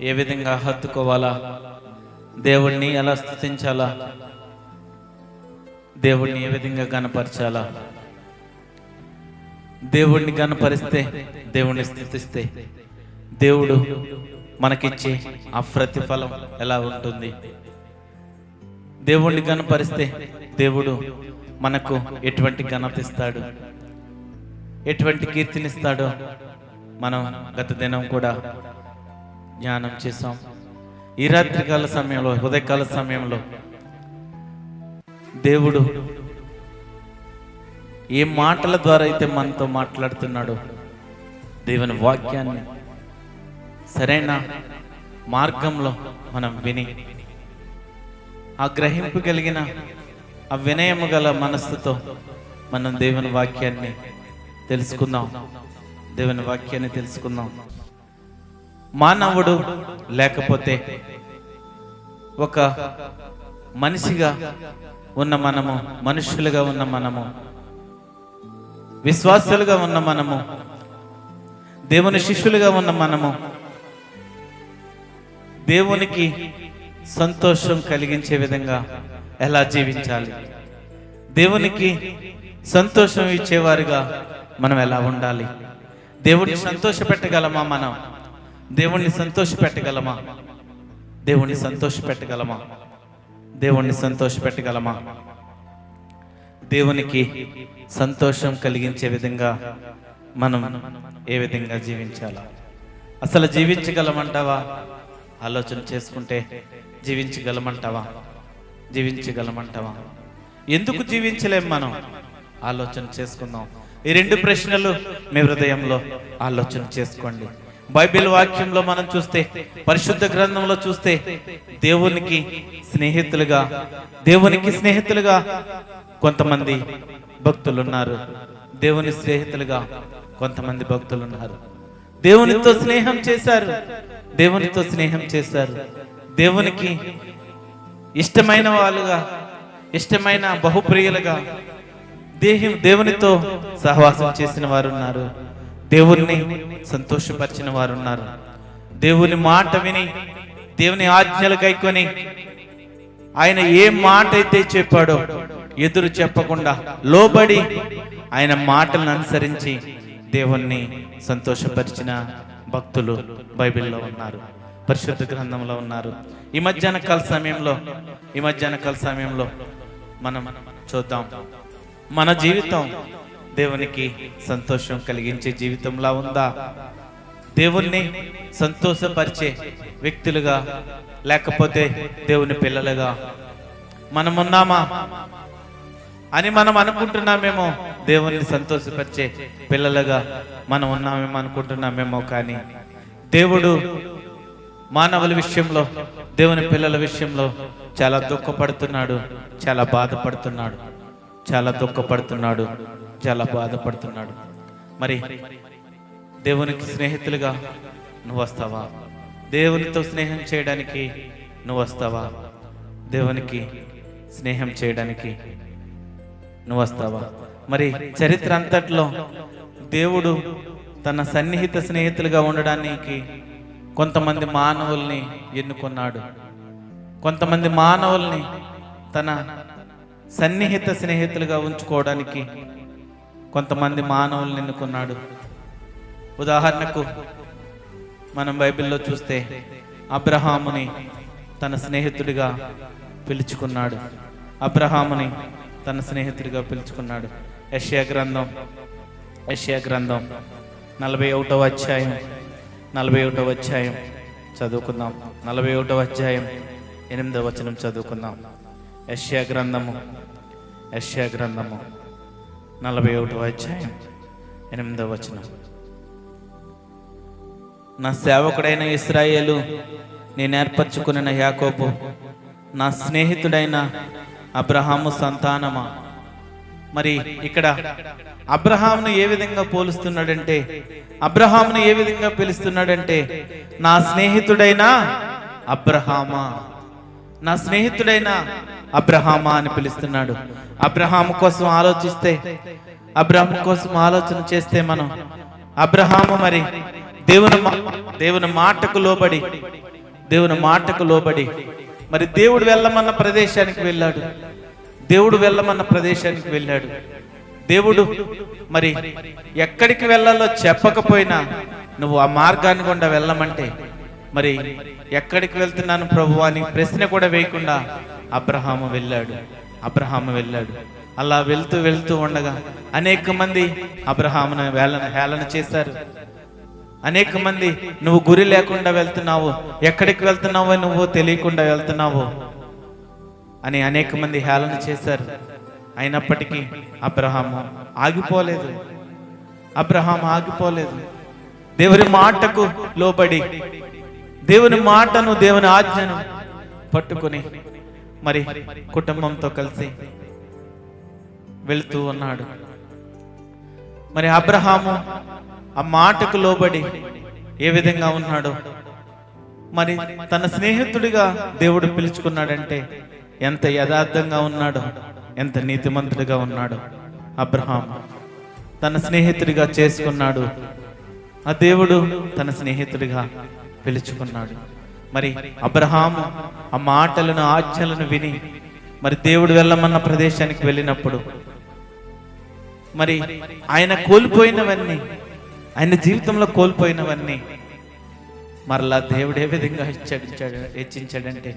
ఏ విధంగా హత్తుకోవాలా, దేవుణ్ణి ఎలా స్తుతించాలా, దేవుణ్ణి ఏ విధంగా గణపరచాలా, దేవుణ్ణి గణపరిస్తే, దేవుణ్ణి స్తుతిస్తే దేవుడు మనకిచ్చే ఆ ప్రతిఫలం ఎలా ఉంటుంది, దేవుణ్ణి గణపరిస్తే దేవుడు మనకు ఎటువంటి ఘనత ఇస్తాడు, ఎటువంటి కీర్తినిస్తాడో మనం గత దినం కూడా ధ్యానం చేసాం. ఈ రాత్రికాల సమయంలో, ఉదయకాల సమయంలో దేవుడు ఏ మాటల ద్వారా అయితే మనతో మాట్లాడుతున్నాడో, దేవుని వాక్యాన్ని సరైన మార్గంలో మనం విని ఆ గ్రహింపు కలిగిన ఆ వినయము గల మనస్సుతో మనం దేవుని వాక్యాన్ని తెలుసుకుందాం. దేవుని వాక్యాన్ని తెలుసుకుందాం. మానవుడు లేకపోతే ఒక మనిషిగా ఉన్న మనము, మనుషులుగా ఉన్న మనము, విశ్వాసులుగా ఉన్న మనము, దేవుని శిష్యులుగా ఉన్న మనము దేవునికి సంతోషం కలిగించే విధంగా ఎలా జీవించాలి, దేవునికి సంతోషం ఇచ్చేవారుగా మనం ఎలా ఉండాలి, దేవుణ్ణి సంతోషపెట్టగలమా, మనం దేవుణ్ణి సంతోషపెట్టగలమా, దేవుణ్ణి సంతోషపెట్టగలమా, దేవుణ్ణి సంతోషపెట్టగలమా, దేవునికి సంతోషం కలిగించే విధంగా మనం ఏ విధంగా జీవించాలా, అసలు జీవించగలమంటావా? ఆలోచన చేసుకుంటే జీవించగలమంటావా? జీవించగలమంటావా? ఎందుకు జీవించలేం మనం? ఆలోచన చేసుకుందాం. ఈ రెండు ప్రశ్నలు మీ హృదయంలో ఆలోచన చేసుకోండి. బైబిల్ వాక్యంలో మనం చూస్తే, పరిశుద్ధ గ్రంథంలో చూస్తే దేవునికి స్నేహితులుగా కొంతమంది భక్తులు ఉన్నారు. దేవుని స్నేహితులుగా కొంతమంది భక్తులు ఉన్నారు. దేవునితో స్నేహం చేశారు, దేవునికి ఇష్టమైన వాళ్ళుగా, ఇష్టమైన బహుప్రియులుగా దేవునితో సహవాసం చేసిన వారు ఉన్నారు. దేవుణ్ణి సంతోషపరిచిన వారు ఉన్నారు. దేవుని మాట విని, దేవుని ఆజ్ఞలు గైకొని, ఆయన ఏ మాట అయితే చెప్పాడో ఎదురు చెప్పకుండా లోబడి ఆయన మాటలను అనుసరించి దేవుణ్ణి సంతోషపరిచిన భక్తులు బైబిల్లో ఉన్నారు, పరిశుద్ధ గ్రంథంలో ఉన్నారు. ఈ మధ్యాహ్న కాల సమయంలో మనం చూద్దాం, మన జీవితం దేవునికి సంతోషం కలిగించే జీవితంలా ఉందా? దేవుణ్ణి సంతోషపరిచే వ్యక్తులుగా, లేకపోతే దేవుని పిల్లలుగా మనమున్నామా అని మనం అనుకుంటున్నామేమో. దేవుణ్ణి సంతోషపరిచే పిల్లలుగా మనం ఉన్నామేమో అనుకుంటున్నామేమో, కానీ దేవుడు మానవుల విషయంలో, దేవుని పిల్లల విషయంలో చాలా దుఃఖపడుతున్నాడు, చాలా బాధపడుతున్నాడు, చాలా బాధపడుతున్నాడు. మరి దేవునికి స్నేహితులుగా నువ్వు వస్తావా? దేవునితో స్నేహం చేయడానికి నువ్వు వస్తావా? దేవునికి స్నేహం చేయడానికి నువ్వు వస్తావా? మరి చరిత్ర అంతట్లో దేవుడు తన సన్నిహిత స్నేహితులుగా ఉండడానికి కొంతమంది మానవుల్ని ఎన్నుకున్నాడు. కొంతమంది మానవుల్ని తన సన్నిహిత స్నేహితులుగా ఉంచుకోవడానికి కొంతమంది మానవుల్ని ఎన్నుకున్నాడు. ఉదాహరణకు మనం బైబిల్లో చూస్తే అబ్రహాముని తన స్నేహితుడిగా పిలుచుకున్నాడు. యెషయా గ్రంథం 41వ అధ్యాయం చదువుకుందాం. 41వ అధ్యాయం 8వ వచనం చదువుకుందాం. యెషయా గ్రంథము 41వ అధ్యాయం 8వ వచనం. నా సేవకుడైన ఇశ్రాయేలు, నేను ఏర్పరచుకున్న యాకోబు, నా స్నేహితుడైన అబ్రహాము సంతానమా. మరి ఇక్కడ అబ్రహామును ఏ విధంగా పోలుస్తున్నాడంటే, అబ్రహామును ఏ విధంగా పిలుస్తున్నాడంటే, నా స్నేహితుడైన అబ్రహామా, నా స్నేహితుడైన అబ్రహామా అని పిలుస్తున్నాడు. అబ్రహాము కోసం ఆలోచన చేస్తే మనం, అబ్రహాము మరి దేవుని మాటకు లోబడి దేవుని మాటకు లోబడి మరి దేవుడు వెళ్ళమన్న ప్రదేశానికి వెళ్ళాడు. దేవుడు వెళ్ళమన్న ప్రదేశానికి వెళ్ళాడు. దేవుడు మరి ఎక్కడికి వెళ్ళాలో చెప్పకపోయినా నువ్వు ఆ మార్గాన్ని గుండా వెళ్ళమంటే మరి ఎక్కడికి వెళ్తున్నాను ప్రభువా అని ప్రశ్న కూడా వేయకుండా అబ్రహాము వెళ్ళాడు. అలా వెళ్తూ వెళ్తూ ఉండగా అనేక మంది అబ్రహామును హేళన చేశారు. అనేక మంది నువ్వు గురి లేకుండా వెళ్తున్నావు, ఎక్కడికి వెళ్తున్నావో నువ్వు తెలియకుండా వెళ్తున్నావు అని అనేక మంది హేళన చేశారు. అయినప్పటికీ అబ్రహాము ఆగిపోలేదు. దేవుని మాటకు లోబడి దేవుని మాటను దేవుని ఆజ్ఞను పట్టుకొని మరి కుటుంబంతో కలిసి వెళుతూ ఉన్నాడు. మరి అబ్రహాము ఆ మాటకు లోబడి ఏ విధంగా ఉన్నాడో మరి తన స్నేహితుడిగా దేవుడు పిలుచుకున్నాడంటే ఎంత యథార్థంగా ఉన్నాడో, ఎంత నీతిమంతుడిగా ఉన్నాడో అబ్రహాం తన స్నేహితుడిగా చేసుకున్నాడు. ఆ దేవుడు తన స్నేహితుడిగా పిలుచుకున్నాడు. మరి అబ్రహాము ఆ మాటలను ఆజ్ఞలను విని మరి దేవుడు వెళ్ళమన్న ప్రదేశానికి వెళ్ళినప్పుడు మరి ఆయన కోల్పోయినవన్నీ, ఆయన జీవితంలో కోల్పోయినవన్నీ మరలా దేవుడు ఏ విధంగా హెచ్చించాడంటే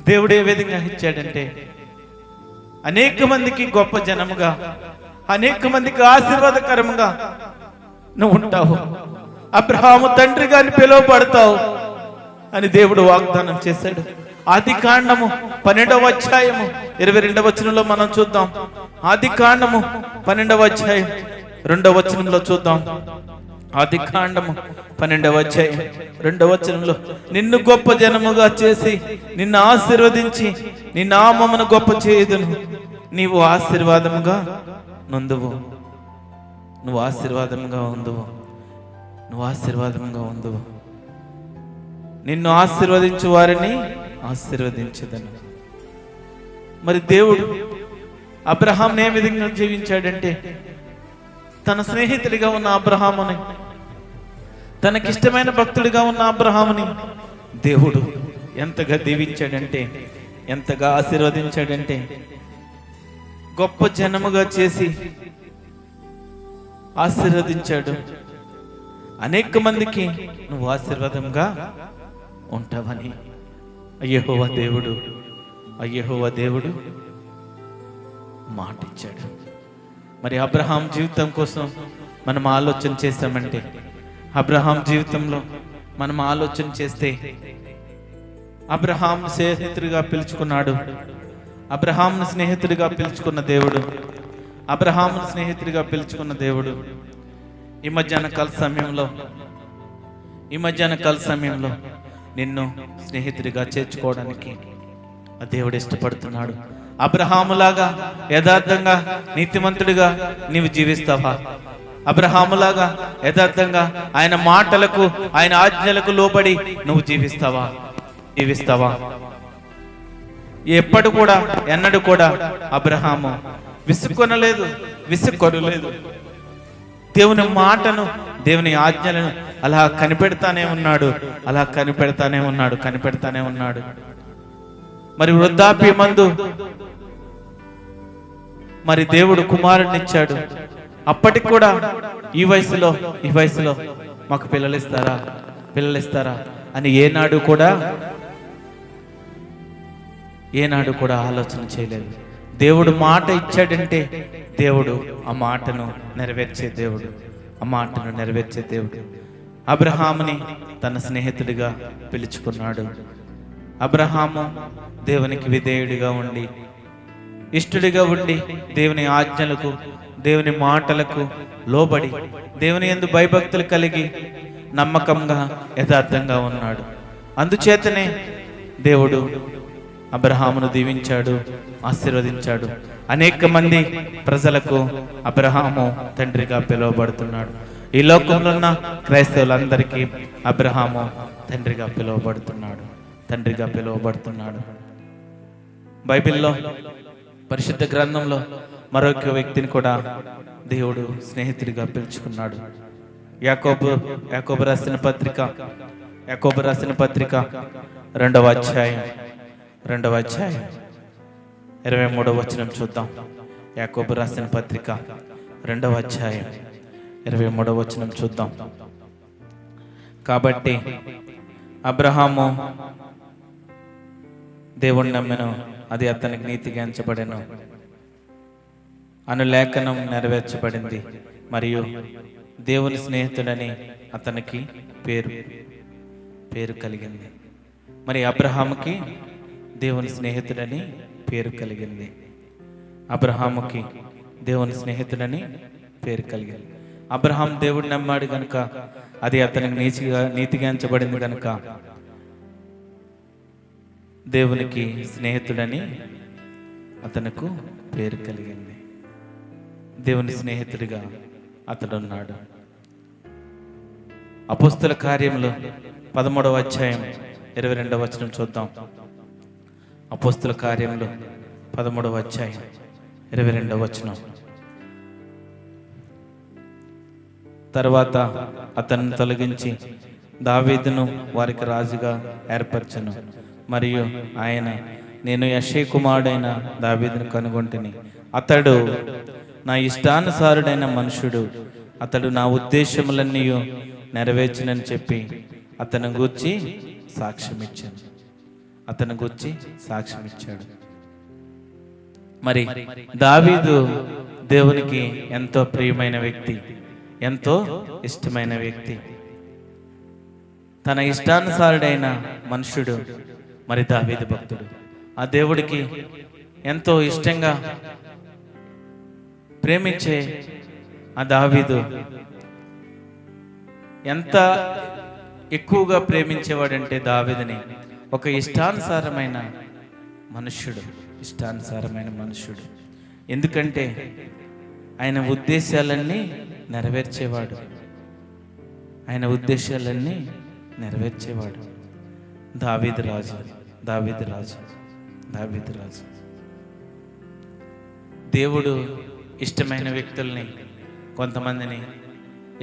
దేవుడు ఏ విధంగా ఇచ్చాడంటే అనేక మందికి గొప్ప జనముగా, అనేక మందికి ఆశీర్వాదకరముగా నువ్వు ఉంటావు, అబ్రహాము తండ్రిగా పిలువబడతావు అని దేవుడు వాగ్దానం చేశాడు. ఆదికాండము 12వ అధ్యాయము 22వ వచనంలో మనం చూద్దాం. ఆదికాండము 12వ అధ్యాయం 2వ వచనంలో చూద్దాం. ఆదికాండము 12వ అధ్యాయం 2వ వచనంలో నిన్ను గొప్ప జనముగా చేసి నిన్ను ఆశీర్వదించి నీ నామమును గొప్ప చేయుదును, నీవు ఆశీర్వాదముగా నొందువు, నువ్వు ఆశీర్వాదముగా ఉందువు, నువ్వు ఆశీర్వాదముగా ఉందువు, నిన్ను ఆశీర్వదించు వారిని ఆశీర్వదించదను. మరి దేవుడు అబ్రహాంని ఏ విధంగా జీవించాడంటే తన స్నేహితుడిగా ఉన్న అబ్రహాముని, తనకిష్టమైన భక్తుడిగా ఉన్న అబ్రహాముని దేవుడు ఎంతగా దీవించాడంటే, ఎంతగా ఆశీర్వదించాడంటే గొప్ప జనముగా చేసి ఆశీర్వదించాడు. అనేక మందికి నువ్వు ఆశీర్వాదంగా ఉంటావని యెహోవా దేవుడు మాట ఇచ్చాడు. మరి అబ్రహాం జీవితం కోసం మనం ఆలోచన చేస్తామంటే, అబ్రహాం జీవితంలో మనం ఆలోచన చేస్తే అబ్రహాం స్నేహితుడిగా పిలుచుకున్నాడు. అబ్రహాంను స్నేహితుడిగా పిలుచుకున్న దేవుడు, అబ్రహాంను స్నేహితుడిగా పిలుచుకున్న దేవుడు ఈ మధ్యాహ్న కాల సమయంలో నిన్ను స్నేహితుడిగా చేర్చుకోవడానికి ఆ దేవుడు ఇష్టపడుతున్నాడు. అబ్రహాములాగా యథార్థంగా నీతిమంతుడిగా నీవు జీవిస్తావా? అబ్రహాములాగా యథార్థంగా ఆయన మాటలకు, ఆయన ఆజ్ఞలకు లోబడి నువ్వు జీవిస్తావా? ఎన్నడూ కూడా అబ్రహాము విసుక్కొనలేదు. దేవుని మాటను, దేవుని ఆజ్ఞలను అలా కనిపెడతానే ఉన్నాడు. మరి వృద్ధాప్యమందు మరి దేవుడు కుమారుడిని ఇచ్చాడు. అప్పటికి కూడా ఈ వయసులో మాకు పిల్లలు ఇస్తారా అని ఏనాడు కూడా ఆలోచన చేయలేదు. దేవుడు మాట ఇచ్చాడంటే దేవుడు ఆ మాటను నెరవేర్చే దేవుడు. అబ్రహాముని తన స్నేహితుడిగా పిలుచుకున్నాడు. అబ్రహాము దేవునికి విధేయుడిగా ఉండి, ఇష్టడిగా ఉండి, దేవుని ఆజ్ఞలకు, దేవుని మాటలకు లోబడి, దేవుని యందు భయభక్తులు కలిగి నమ్మకంగా యథార్థంగా ఉన్నాడు. అందుచేతనే దేవుడు అబ్రహామును దీవించాడు, ఆశీర్వదించాడు. అనేక మంది ప్రజలకు అబ్రహాము తండ్రిగా పిలువబడుతున్నాడు. ఈ లోకంలో ఉన్న క్రైస్తవులందరికీ అబ్రహాము తండ్రిగా పిలువబడుతున్నాడు. బైబిల్లో, పరిశుద్ధ గ్రంథంలో మరొక వ్యక్తిని కూడా దేవుడు స్నేహితుడిగా పిలుచుకున్నాడు. యాకోబు రాసిన పత్రిక యాకోబు రాసిన పత్రిక 2వ అధ్యాయం 23వ వచనం చూద్దాం. యాకోబు రాసిన పత్రిక 2వ అధ్యాయం 23వ వచనం చూద్దాం. కాబట్టి అబ్రహాము దేవుణ్ణి నమ్మెను, అది అతనికి నీతిగా ఎంచబడెను అను లేఖనం నెరవేర్చబడింది, మరియు దేవుని స్నేహితుడని అతనికి పేరు కలిగింది. మరి అబ్రహాముకి దేవుని స్నేహితుడని పేరు కలిగింది. అబ్రహాముకి దేవుని స్నేహితుడని పేరు కలిగింది. అబ్రహాం దేవుడిని నమ్మాడు కనుక అది అతనికి నీతిగా ఎంచబడింది కనుక దేవునికి స్నేహితుడని అతనికి పేరు కలిగింది. దేవుని స్నేహితుడిగా అతడున్నాడు. అపోస్తల కార్యములు 13వ అధ్యాయం 22వ వచనం చూద్దాం. అపోస్తల కార్యములు 13వ అధ్యాయం 22వ వచనం. తర్వాత అతన్ని తొలగించి దావీదును వారికి రాజుగా ఏర్పరచెను, మరియు ఆయన, నేను యెషై కుమారుడైన దావీదును కనుగొంటిని, అతడు నా ఇష్టానుసారుడైన మనుషుడు, అతడు నా ఉద్దేశములన్నీ నెరవేర్చునని చెప్పి అతని గూర్చి సాక్ష్యం ఇచ్చాడు. మరి దావీదు దేవునికి ఎంతో ప్రియమైన వ్యక్తి, ఎంతో ఇష్టమైన వ్యక్తి. తన ఇష్టానుసారుడైన మనుషుడు మరి దావీదు భక్తుడు. ఆ దేవుడికి ఎంతో ఇష్టంగా ప్రేమించే ఆ దావీదు ఎంత ఎక్కువగా ప్రేమించేవాడంటే దావీదుని ఒక ఇష్టానుసారమైన మనుష్యుడు. ఎందుకంటే ఆయన ఉద్దేశాలన్నీ నెరవేర్చేవాడు. దావీదు రాజు. దేవుడు ఇష్టమైన వ్యక్తుల్ని, కొంతమందిని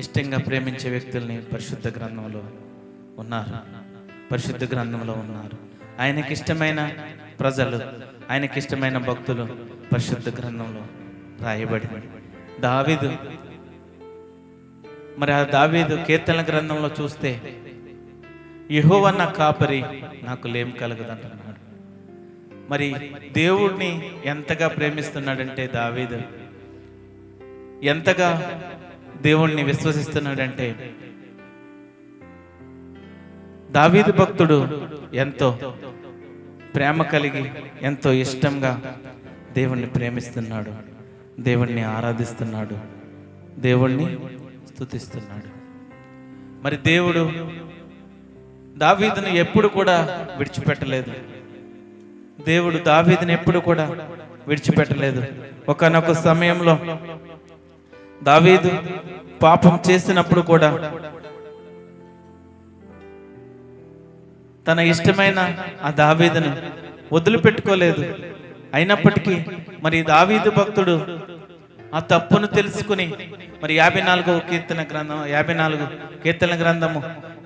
ఇష్టంగా ప్రేమించే వ్యక్తుల్ని పరిశుద్ధ గ్రంథంలో ఉన్నారు. ఆయనకి ఇష్టమైన ప్రజలు, ఆయనకి ఇష్టమైన భక్తులు పరిశుద్ధ గ్రంథంలో రాయబడింది. దావీదు కీర్తనల గ్రంథంలో చూస్తే, యెహోవా నా కాపరి, నాకు లేమి కలగదంటున్నాడు. మరి దేవుడిని ఎంతగా ప్రేమిస్తున్నాడంటే దావీదు, ఎంతగా దేవుణ్ణి విశ్వసిస్తున్నాడంటే, దావీదు భక్తుడు ఎంతో ప్రేమ కలిగి, ఎంతో ఇష్టంగా దేవుణ్ణి ప్రేమిస్తున్నాడు, దేవుణ్ణి ఆరాధిస్తున్నాడు, దేవుణ్ణి స్తుతిస్తున్నాడు. మరి దేవుడు దావీదును ఎప్పుడు కూడా విడిచిపెట్టలేదు. ఒకానొక సమయంలో దావీదు పాపం చేసినప్పుడు కూడా తన ఇష్టమైన ఆ దావీదును వదిలిపెట్టుకోలేదు. అయినప్పటికీ మరి దావీదు భక్తుడు ఆ తప్పును తెలుసుకుని మరి 54వ కీర్తన గ్రంథము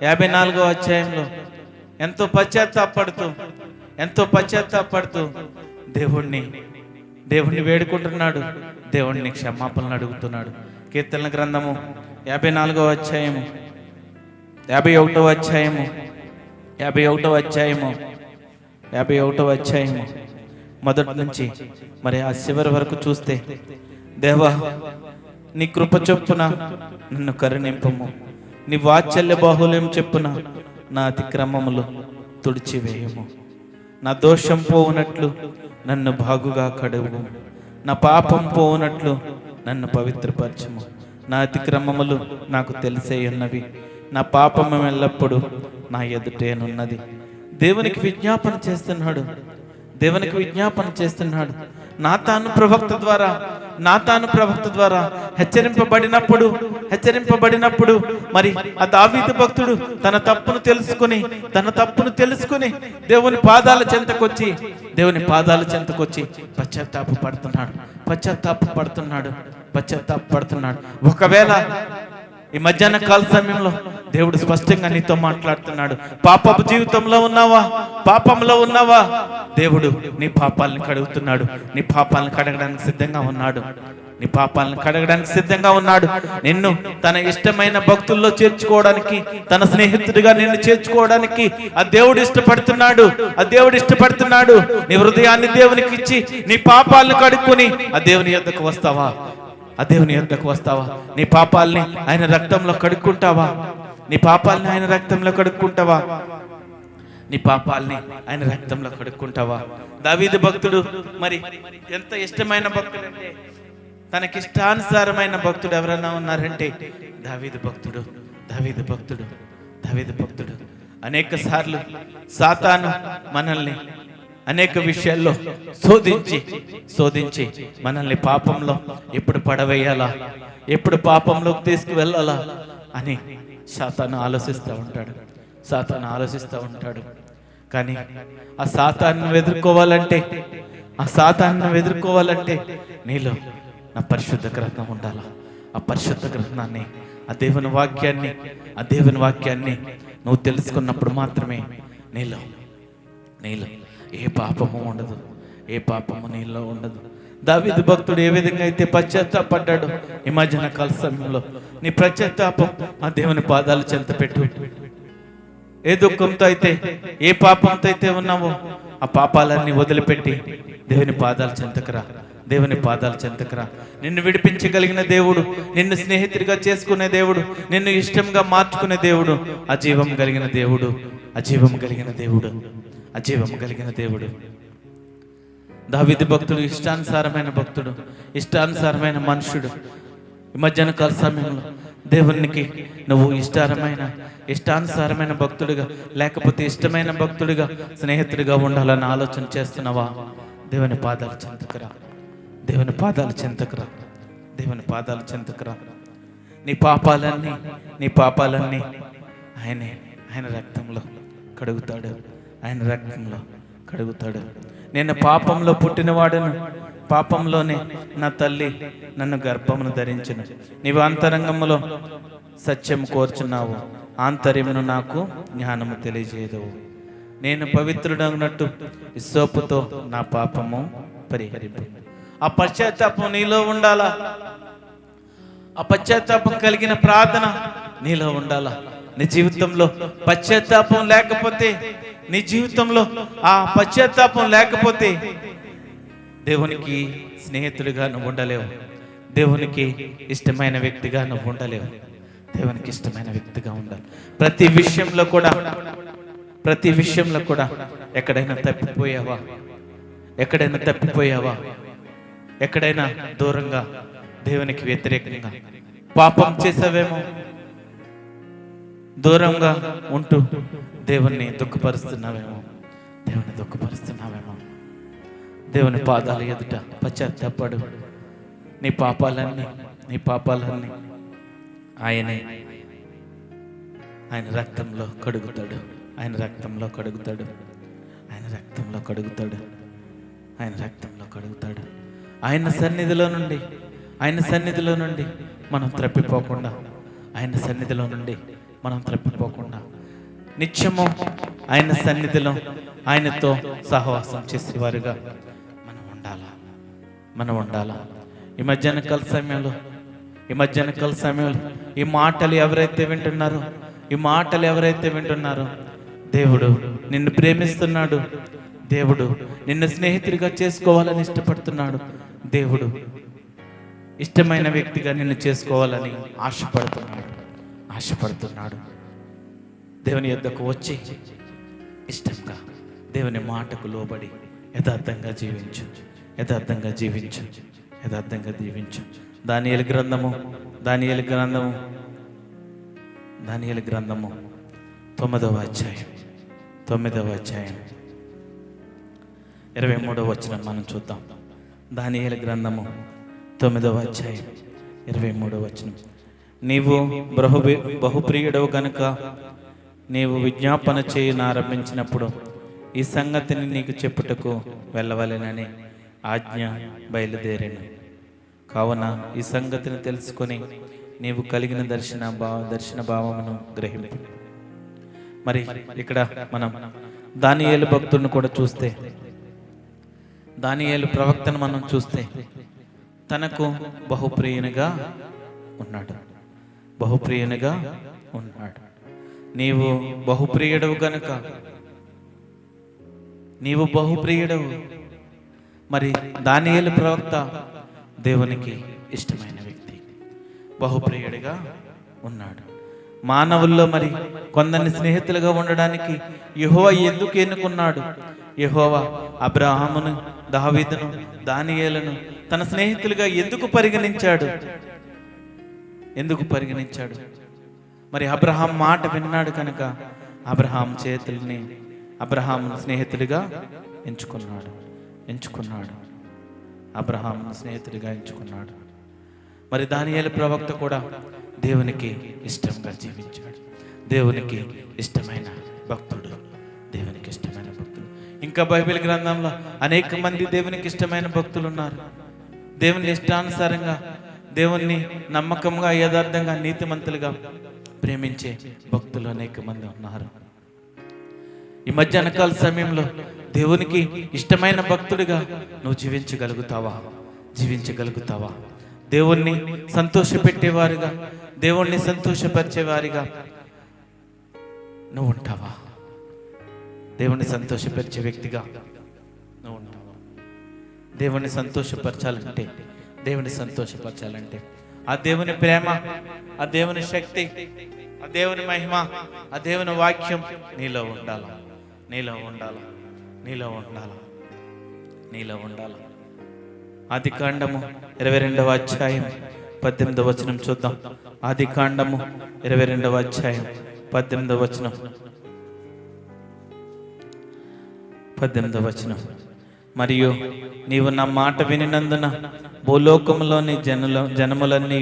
54వ అధ్యాయంలో ఎంతో పశ్చాత్తాపడుతూ దేవుణ్ణి వేడుకుంటున్నాడు, దేవుణ్ణి క్షమాపణలు అడుగుతున్నాడు. కీర్తన గ్రంథము 51వ అధ్యాయము మొదటి నుంచి మరి ఆ చివరి వరకు చూస్తే, దేవా నీ కృప చొప్పున నన్ను కరుణింపము, నీ వాత్సల్య బాహుల్యం చెప్పున నా అతిక్రమములు తుడిచివేయము, నా దోషం పోవునట్లు నన్ను బాగుగా కడుగు, నా పాపం పోవునట్లు నన్ను పవిత్రపరచము, నా అతిక్రమములు నాకు తెలిసే ఉన్నవి, నా పాపము ఎల్లప్పుడూ నా ఎదుటేనున్నది. దేవునికి విజ్ఞాపన చేస్తున్నాడు. నాతాను ప్రవక్త ద్వారా హెచ్చరింపబడినప్పుడు మరి ఆ దావీదు భక్తుడు తన తప్పును తెలుసుకుని దేవుని పాదాల చెంతకొచ్చి పశ్చాత్తాపడుతున్నాడు. ఒకవేళ ఈ మధ్యాహ్న కాల సమయంలో దేవుడు స్పష్టంగా నీతో మాట్లాడుతున్నాడు. పాపపు జీవితంలో ఉన్నావా, పాపంలో ఉన్నావా, దేవుడు నీ పాపాలను కడుగుతున్నాడు. నీ పాపాలను కడగడానికి సిద్ధంగా ఉన్నాడు. నీ పాపాలను కడగడానికి సిద్ధంగా ఉన్నాడు. నిన్ను తన ఇష్టమైన భక్తుల్లో చేర్చుకోవడానికి, తన స్నేహితుడిగా నిన్ను చేర్చుకోవడానికి ఆ దేవుడు ఇష్టపడుతున్నాడు. ఆ దేవుడు ఇష్టపడుతున్నాడు. నీ హృదయాన్ని దేవునికి ఇచ్చి నీ పాపాలను కడుక్కొని ఆ దేవుని యొద్దకు వస్తావా? ఆ దేవుని యొద్దకు వస్తావా? నీ పాపాలని ఆయన రక్తంలో కడుక్కుంటావా? నీ పాపాలని ఆయన రక్తంలో కడుక్కుంటావా? నీ పాపాలని ఆయన రక్తంలో కడుక్కుంటావా? దావీదు భక్తుడు మరి ఎంత ఇష్టమైన భక్తుడు అంటే, తనకిష్టానుసారమైన భక్తుడు ఎవరైనా ఉన్నారంటే దావీదు భక్తుడు. దావీదు భక్తుడు. దావీదు భక్తుడు. అనేక సార్లు సాతాను మనల్ని అనేక విషయాల్లో శోధించి మనల్ని పాపంలో ఎప్పుడు పడవేయాలా, ఎప్పుడు పాపంలోకి తీసుకువెళ్ళాలా అని సాతాను ఆలోచిస్తూ ఉంటాడు. సాతాను ఆలోచిస్తూ ఉంటాడు. కానీ ఆ సాతాను ఎదుర్కోవాలంటే నీలో నా పరిశుద్ధ గ్రంథం ఉండాలా. ఆ పరిశుద్ధ గ్రంథాన్ని, ఆ దేవుని వాక్యాన్ని నువ్వు తెలుసుకున్నప్పుడు మాత్రమే నీలో ఏ పాపము ఉండదు. ఏ పాపము నీలో ఉండదు. దావీదు భక్తుడు ఏ విధంగా అయితే పశ్చాత్తాపడ్డాడు ఈ మధ్యాహ్న కాల సమయంలో, నీ పశ్చాత్తాపం ఆ దేవుని పాదాలు చెంత పెట్టు. ఏ దుఃఖంతో అయితే, ఏ పాపంతో అయితే ఉన్నావో ఆ పాపాలన్నీ వదిలిపెట్టి దేవుని పాదాలు చెంతకురా. దేవుని పాదాలు చెంతకురా. నిన్ను విడిపించగలిగిన దేవుడు, నిన్ను స్నేహితుడిగా చేసుకునే దేవుడు, నిన్ను ఇష్టంగా మార్చుకునే దేవుడు, అజీవం కలిగిన దేవుడు, అజీవం కలిగిన దేవుడు, అజీవం కలిగిన దేవుడు. దావీదు భక్తుడు ఇష్టానుసారమైన భక్తుడు, ఇష్టానుసారమైన మనుషుడు. ఈ మధ్యాహ్న కాల సమయంలో దేవునికి నువ్వు ఇష్టానుసారమైన భక్తుడిగా, లేకపోతే ఇష్టమైన భక్తుడిగా, స్నేహితుడిగా ఉండాలని ఆలోచన చేస్తున్నావా? దేవుని పాదాలు చెంతకురా. దేవుని పాదాలు చెంతకురా. దేవుని పాదాలు చెంతకురా. నీ పాపాలన్నీ ఆయన రక్తంలో కడుగుతాడు. ఆయన రక్తంలో కడుగుతాడు. నేను పాపంలో పుట్టినవాడను, పాపంలోనే నా తల్లి నన్ను గర్భమును ధరించును. నీవు అంతరంగములో సత్యం కోర్చున్నావు, ఆంతర్యమును నాకు జ్ఞానము తెలియజేయదవు. నేను పవిత్రుడన్నట్టు హిస్సోపుతో నా పాపము పరిహరింపు. ఆ పశ్చాత్తాపం నీలో ఉండాలా. ఆ పశ్చాత్తాపం కలిగిన ప్రార్థన నీలో ఉండాలా. నీ జీవితంలో పశ్చాత్తాపం లేకపోతే, నీ జీవితంలో ఆ పశ్చాత్తాపం లేకపోతే దేవునికి స్నేహితుడిగా నువ్వు ఉండలేవు. దేవునికి ఇష్టమైన వ్యక్తిగా నువ్వు ఉండలేవు. దేవునికి ఇష్టమైన వ్యక్తిగా ఉండాలి. ప్రతి విషయంలో కూడా ఎక్కడైనా తప్పిపోయావా, ఎక్కడైనా దూరంగా, దేవునికి వ్యతిరేకంగా పాపం చేసావేమో, దూరంగా ఉంటూ దేవుని దుఃఖపరుస్తున్నావేమో, దేవుని పాదాల ఎదుట పశ్చాత్తాపడు. నీ పాపాలన్నీ ఆయన రక్తంలో కడుగుతాడు. ఆయన సన్నిధిలో నుండి మనం తప్పిపోకుండా, నిత్యము ఆయన సన్నిధిలో ఆయనతో సహవాసం చేసేవారుగా మనం ఉండాలా. ఈ మధ్యాహ్న కాల సమయంలో ఈ మాటలు ఎవరైతే వింటున్నారో దేవుడు నిన్ను ప్రేమిస్తున్నాడు. దేవుడు నిన్ను స్నేహితుడిగా చేసుకోవాలని ఇష్టపడుతున్నాడు. దేవుడు ఇష్టమైన వ్యక్తిగా నిన్ను చేసుకోవాలని ఆశపడుతున్నాడు. దేవుని యొద్దకు వచ్చి ఇష్టంగా దేవుని మాటకు లోబడి యథార్థంగా జీవించు. దానియేలు గ్రంథము 9వ అధ్యాయం 23వ వచనం మనం చూద్దాం. దానియేలు గ్రంథము 9వ అధ్యాయం 23వ వచనం. నీవు బహుప్రియుడవు గనుక నీవు విజ్ఞాపన చేయనారంభించినప్పుడు ఈ సంగతిని నీకు చెప్పుటకు వెళ్ళవలెనని ఆజ్ఞ బయలుదేరాను. కావున ఈ సంగతిని తెలుసుకొని నీవు కలిగిన దర్శన భావమును గ్రహింపు. మరి ఇక్కడ మనం దానియేలు భక్తుడిని కూడా చూస్తే, దానియేలు ప్రవక్తను మనం చూస్తే తనకు బహుప్రియునిగా ఉన్నాడు, బహుప్రియునిగా ఉన్నాడు. నీవు బహుప్రియుడవు కనుక, నీవు బహుప్రియుడవు. మరి దానియేలు ప్రవక్త దేవునికి ఇష్టమైన వ్యక్తి, బహుప్రియుడిగా ఉన్నాడు. మానవుల్లో మరి కొందరిని స్నేహితులుగా ఉండడానికి యెహోవా ఎందుకు ఎన్నుకున్నాడు? యెహోవా అబ్రాహామును, దావీదును, దానియేలును తన స్నేహితులుగా ఎందుకు పరిగణించాడు? ఎందుకు పరిగణించాడు? మరి అబ్రహాం మాట విన్నాడు కనుక అబ్రహాం చేతుల్ని అబ్రహాం స్నేహితుడిగా ఎంచుకున్నాడు. అబ్రహాం స్నేహితుడిగా ఎంచుకున్నాడు. మరి దానియేలు ప్రవక్త కూడా దేవునికి ఇష్టంగా జీవించాడు, దేవునికి ఇష్టమైన భక్తుడు, దేవునికి ఇష్టమైన భక్తుడు. ఇంకా బైబిల్ గ్రంథంలో అనేక మంది దేవునికి ఇష్టమైన భక్తులు ఉన్నారు. దేవుని ఇష్టానుసారంగా, దేవుణ్ణి నమ్మకంగా, యథార్థంగా, నీతిమంతులుగా ప్రేమించే భక్తులు అనేక మంది ఉన్నారు. ఈ మధ్యాహ్న కాల సమయంలో దేవునికి ఇష్టమైన భక్తుడిగా నువ్వు జీవించగలుగుతావా? దేవుణ్ణి సంతోషపెట్టేవారుగా, దేవుణ్ణి సంతోషపరిచేవారిగా నువ్వు ఉంటావా? దేవుణ్ణి సంతోషపరిచే వ్యక్తిగా నువ్వు ఉంటావా? దేవుణ్ణి సంతోషపరచాలంటే ఆ దేవుని ప్రేమ, ఆ దేవుని శక్తి, ఆ దేవుని మహిమ, ఆ దేవుని వాక్యం నీలో ఉండాలా. ఆదికాండము 22వ అధ్యాయం 18వ వచనం చూద్దాం. ఆదికాండము 22వ అధ్యాయం 18వ వచనం. మరియు నీవు నా మాట వినినందున భూలోకములోని జనములన్నీ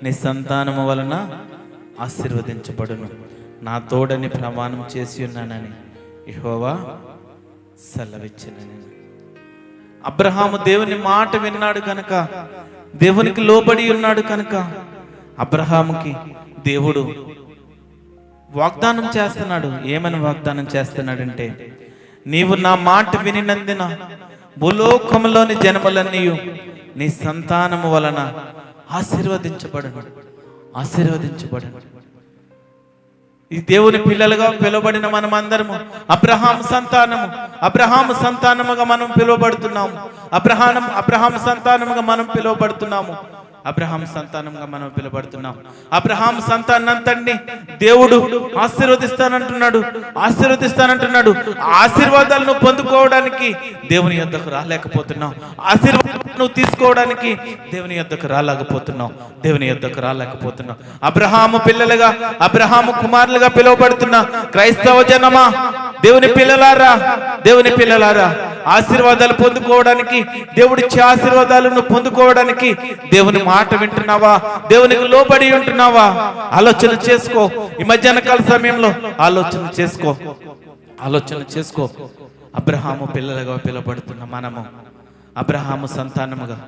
నీ సంతానము వలన ఆశీర్వదించబడును, నా తోడని ప్రమాణం చేసి ఉన్నానని యెహోవా సెలవిచ్చినని. అబ్రహాము దేవుని మాట విన్నాడు కనుక, దేవునికి లోబడి ఉన్నాడు కనుక అబ్రహాముకి దేవుడు వాగ్దానం చేస్తున్నాడు. ఏమని వాగ్దానం చేస్తున్నాడంటే, నీవు నా మాట వినినందున భూలోకములోని జనములన్నీ నీ సంతానము వలన ఆశీర్వదించబడును. ఈ దేవుని పిల్లలుగా పిలువబడిన మనం అందరము అబ్రహాము సంతానముగా మనం పిలువబడుతున్నాము. అబ్రహాం సంతానముగా మనం పిలువబడుతున్నాము. అబ్రహాం సంతానంతటిని దేవుడు ఆశీర్వదిస్తానంటున్నాడు. ఆశీర్వాదాలను పొందుకోవడానికి దేవుని యొద్దకు రాలేకపోతున్నాం. ఆశీర్వాదాలను తీసుకోవడానికి దేవుని యొద్దకు రాలేకపోతున్నాం. అబ్రహాము పిల్లలుగా, అబ్రహాము కుమారులుగా పిలువబడుతున్న క్రైస్తవ జనమా, దేవుని పిల్లలారా, ఆశీర్వాదాలు పొందుకోవడానికి, దేవుడిచ్చే ఆశీర్వాదాలను పొందుకోవడానికి దేవుని మాట వింటున్నావా? దేవునికి లోబడి ఉంటున్నావా? ఆలోచన చేసుకో. ఈ మధ్యాహ్న కాల సమయంలో ఆలోచన చేసుకో. అబ్రహాము పిల్లలుగా పిలువబడుతున్న మనము, అబ్రహాము సంతానముగా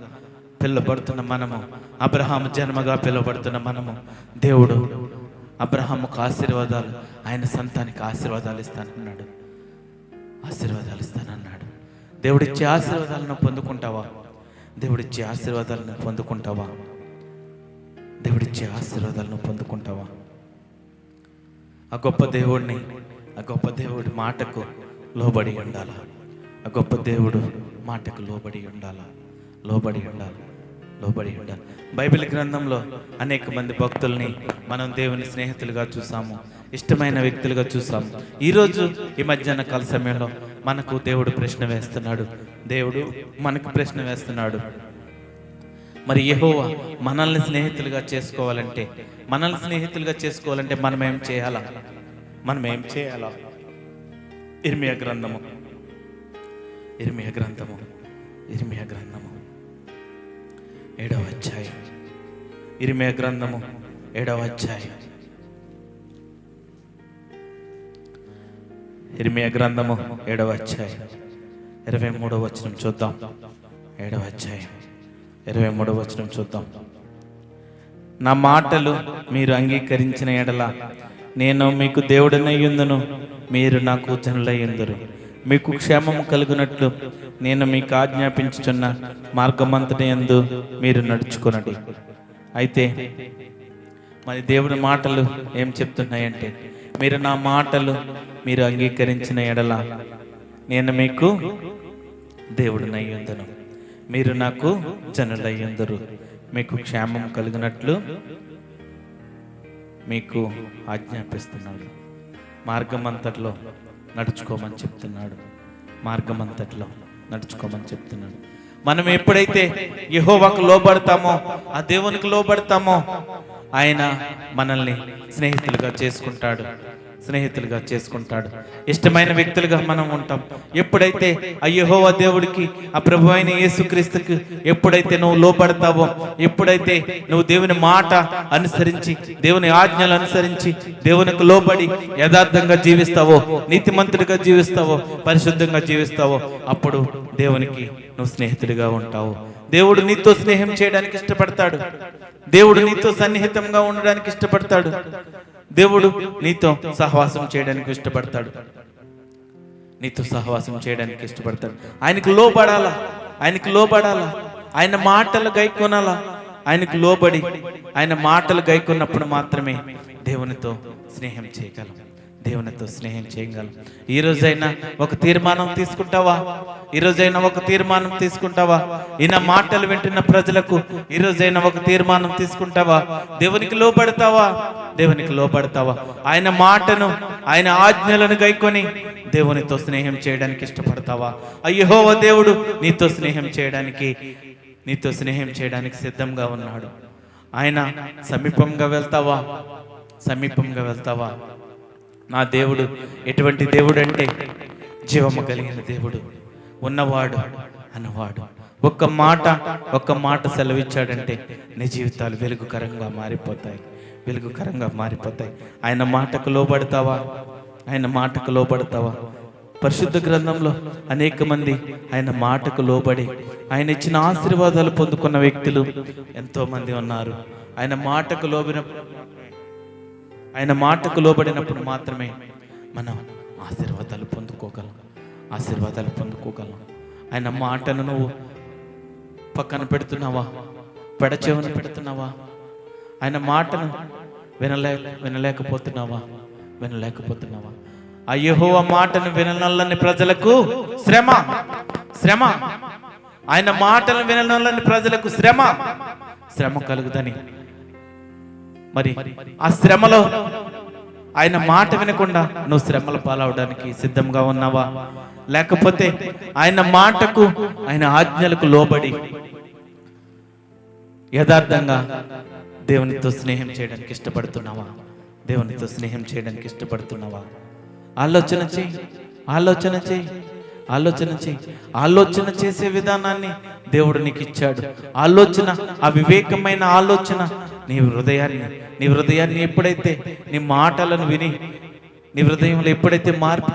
పిలువబడుతున్న మనము, అబ్రహాము జన్మగా పిలువబడుతున్న మనము, దేవుడు అబ్రహాముకు ఆశీర్వాదాలు, ఆయన సంతానికి ఆశీర్వాదాలు ఇస్తానన్నాడు. దేవుడిచ్చే ఆశీర్వాదాలను పొందుకుంటావా? దేవుడిచ్చే ఆశీర్వాదాలను పొందుకుంటావా? ఆ గొప్ప దేవుడి మాటకు లోబడి ఉండాలా. లోబడి ఉండాలి. బైబిల్ గ్రంథంలో అనేక మంది భక్తుల్ని మనం దేవుని స్నేహితులుగా చూసాము, ఇష్టమైన వ్యక్తులుగా చూసాము. ఈరోజు ఈ మధ్యాహ్న కాల సమయంలో మనకు దేవుడు ప్రశ్న వేస్తున్నాడు. మరి యెహోవా మనల్ని స్నేహితులుగా చేసుకోవాలంటే మనం ఏం చేయాలా? ఇర్మియా గ్రంథము 7వ అధ్యాయం. ఇర్మియా గ్రంథము 7వ అధ్యాయం. ఇర్మియా గ్రంథము 7వ అధ్యాయం 23వ వచనం చూద్దాం. 7వ అధ్యాయం 23వ వచనం చూద్దాం. నా మాటలు మీరు అంగీకరించిన ఎడల నేను మీకు దేవుడనయ్యుందును, మీరు నాకు జనులయ్యుందురు. మీకు క్షేమము కలుగునట్లు నేను మీకు ఆజ్ఞాపించుచున్న మార్గమంతటి యందు మీరు నడుచుకొనండి. అయితే మరి దేవుడి మాటలు ఏం చెప్తున్నాయంటే, మీరు నా మాటలు మీరు అంగీకరించిన ఎడల నేను మీకు దేవుడినయ్యుందును, మీరు నాకు జనులయ్యుందురు. మీకు క్షేమం కలిగినట్లు మీకు ఆజ్ఞాపిస్తున్నాడు. మార్గమంతట్లో నడుచుకోమని చెప్తున్నాడు. మార్గమంతట్లో నడుచుకోమని చెప్తున్నాడు. మనం ఎప్పుడైతే యెహోవాకు లోబడతామో, ఆ దేవునికి లోబడతామో, ఆయన మనల్ని స్నేహితులుగా చేసుకుంటాడు. స్నేహితులుగా చేసుకుంటాడు. ఇష్టమైన వ్యక్తులుగా మనం ఉంటాం. ఎప్పుడైతే ఆ యెహోవా దేవుడికి, ఆ ప్రభు అయిన యేసుక్రీస్తుకి ఎప్పుడైతే నువ్వు లోపడతావో, ఎప్పుడైతే నువ్వు దేవుని మాట అనుసరించి, దేవుని ఆజ్ఞలు అనుసరించి, దేవునికి లోబడి యథార్థంగా జీవిస్తావో, నీతిమంతుడిగా జీవిస్తావో, పరిశుద్ధంగా జీవిస్తావో, అప్పుడు దేవునికి నువ్వు స్నేహితుడిగా ఉంటావు. దేవుడు నీతో స్నేహం చేయడానికి ఇష్టపడతాడు. దేవుడు నీతో సన్నిహితంగా ఉండడానికి ఇష్టపడతాడు. దేవుడు నీతో సహవాసం చేయడానికి ఇష్టపడతాడు. నీతో సహవాసం చేయడానికి ఇష్టపడతాడు. ఆయనకు లోబడాలా, ఆయనకు లోబడాలా, ఆయన మాటలు గైకొనాలా. ఆయనకు లోబడి ఆయన మాటలు గైకొన్నప్పుడు మాత్రమే దేవునితో స్నేహం చేయగలం. దేవునితో స్నేహం చేయగలం. ఈ రోజైనా ఒక తీర్మానం తీసుకుంటావా? ఈ రోజైనా ఒక తీర్మానం తీసుకుంటావా? ఈయన మాటలు వింటున్న ప్రజలకు ఈ రోజైనా ఒక తీర్మానం తీసుకుంటావా? దేవునికి లోబడతావా? దేవునికి లోబడతావా? ఆయన మాటను, ఆయన ఆజ్ఞలను గైకొని దేవునితో స్నేహం చేయడానికి ఇష్టపడతావా? యెహోవా దేవుడు నీతో స్నేహం చేయడానికి సిద్ధంగా ఉన్నాడు. ఆయన సమీపంగా వెళ్తావా? సమీపంగా వెళ్తావా? నా దేవుడు ఎటువంటి దేవుడు అంటే, జీవము కలిగిన దేవుడు, ఉన్నవాడు అన్నవాడు. ఒక్క మాట సెలవిచ్చాడంటే నీ జీవితాలు వెలుగుకరంగా మారిపోతాయి. వెలుగుకరంగా మారిపోతాయి. ఆయన మాటకు లోబడతావా? ఆయన మాటకు లోబడతావా? పరిశుద్ధ గ్రంథంలో అనేక మంది ఆయన మాటకు లోబడి ఆయన ఇచ్చిన ఆశీర్వాదాలు పొందుకున్న వ్యక్తులు ఎంతో మంది ఉన్నారు. ఆయన మాటకు లోబడినప్పుడు మాత్రమే మనం ఆశీర్వాదాలు పొందుకోగలం. ఆయన మాటను నువ్వు పక్కన పెడుతున్నావా? పెడచెవున పెడుతున్నావా? ఆయన మాటను వినలేకపోతున్నావా? ఆ యెహోవా మాటను విననల్లని ప్రజలకు శ్రమ. ఆయన మాటలను విననల్లని ప్రజలకు శ్రమ కలుగుదని. మరి ఆ శ్రమలో ఆయన మాట వినకుండా నువ్వు శ్రమల పాలవడానికి సిద్ధంగా ఉన్నావా? లేకపోతే ఆయన మాటకు, ఆయన ఆజ్ఞలకు లోబడి యథార్థంగా దేవునితో స్నేహం చేయడానికి ఇష్టపడుతున్నావా? దేవునితో స్నేహం చేయడానికి ఇష్టపడుతున్నావా? ఆలోచన చేసే విధానాన్ని దేవుడు నీకు ఇచ్చాడు. ఆ వివేకమైన ఆలోచన నీ హృదయాన్ని ఎప్పుడైతే నీ మాటలను విని నీ హృదయంలో ఎప్పుడైతే మార్పు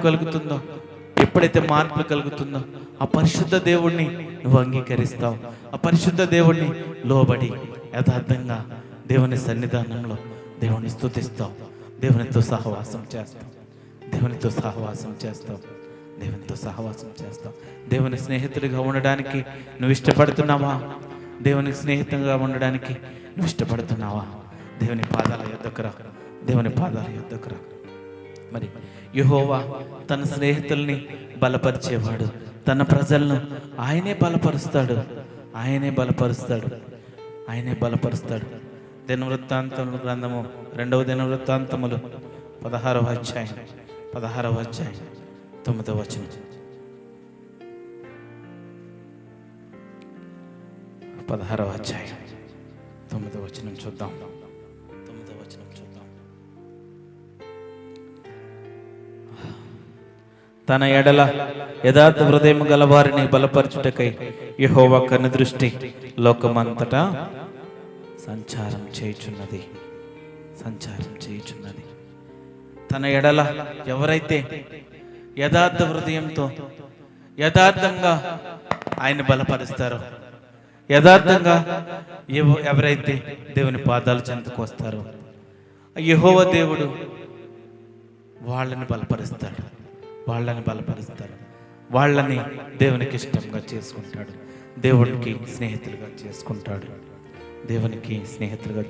కలుగుతుందో ఆ పరిశుద్ధ దేవుణ్ణి నువ్వు అంగీకరిస్తావు. ఆ పరిశుద్ధ దేవుణ్ణి లోబడి యథార్థంగా దేవుని సన్నిధానంలో దేవుని స్తుతిస్తావు. దేవునితో సహవాసం చేస్తావు. దేవుని స్నేహితుడిగా ఉండడానికి నువ్వు ఇష్టపడుతున్నావా? దేవునికి స్నేహితంగా ఉండడానికి నువ్వు ఇష్టపడుతున్నావా? దేవుని పాదాల యొద్దకు రా. మరి యెహోవా తన స్నేహితుల్ని బలపరిచేవాడు. తన ప్రజలను ఆయనే బలపరుస్తాడు. దినవృత్తాంతం గ్రంథము 2వ దినవృత్తాంతములు 16వ అధ్యాయం 9వ వచనం. 16వ అధ్యాయం 9వ వచనం చూద్దాం. తన ఎడల యథార్థ హృదయం గలవారిని బలపరచుటకై యెహోవా కనుదృష్టి లోకమంతటా సంచారం చేయుచున్నది. తన ఎడల ఎవరైతే యథార్థ హృదయంతో యథార్థంగా ఆయన బలపరుస్తారో, యథార్థంగా ఎవరైతే దేవుని పాదాల చెంతకు వస్తారో యెహోవా దేవుడు వాళ్ళని బలపరుస్తాడు, వాళ్ళని దేవునికి ఇష్టంగా చేసుకుంటాడు, దేవునికి స్నేహితులుగా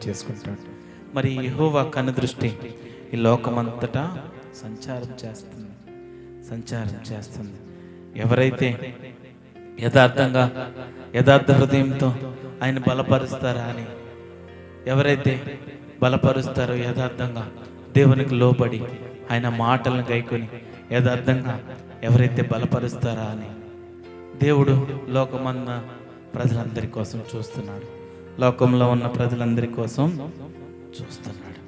చేసుకుంటాడు. మరి యెహోవా కనుదృష్టి ఈ లోకమంతటా సంచారం చేస్తుంది. ఎవరైతే యథార్థ హృదయంతో ఆయన బలపరుస్తారో యథార్థంగా దేవునికి లోబడి ఆయన మాటలను గైకొని యథార్థంగా ఎవరైతే బలపరుస్తారా అని దేవుడు లోకమన్న ప్రజలందరి కోసం చూస్తున్నాడు, లోకంలో ఉన్న ప్రజలందరి కోసం చూస్తున్నాడు.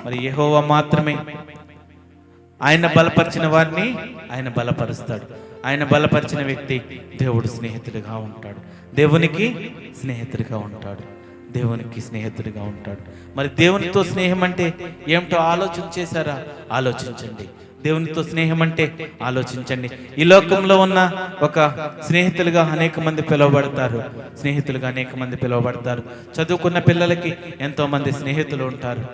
మరి యెహోవా మాత్రమే ఆయన బలపరిచిన వారిని ఆయన బలపరుస్తాడు. ఆయన బలపరిచిన వ్యక్తి దేవుడు స్నేహితుడిగా ఉంటాడు, దేవునికి స్నేహితుడిగా ఉంటాడు. మరి దేవునితో స్నేహం అంటే ఏమిటో ఆలోచించండి. దేవునితో స్నేహం అంటే ఆలోచించండి. ఈ లోకంలో ఉన్న ఒక స్నేహితులుగా అనేక మంది పిలువబడతారు. చదువుకున్న పిల్లలకి ఎంతో మంది స్నేహితులు ఉంటారు.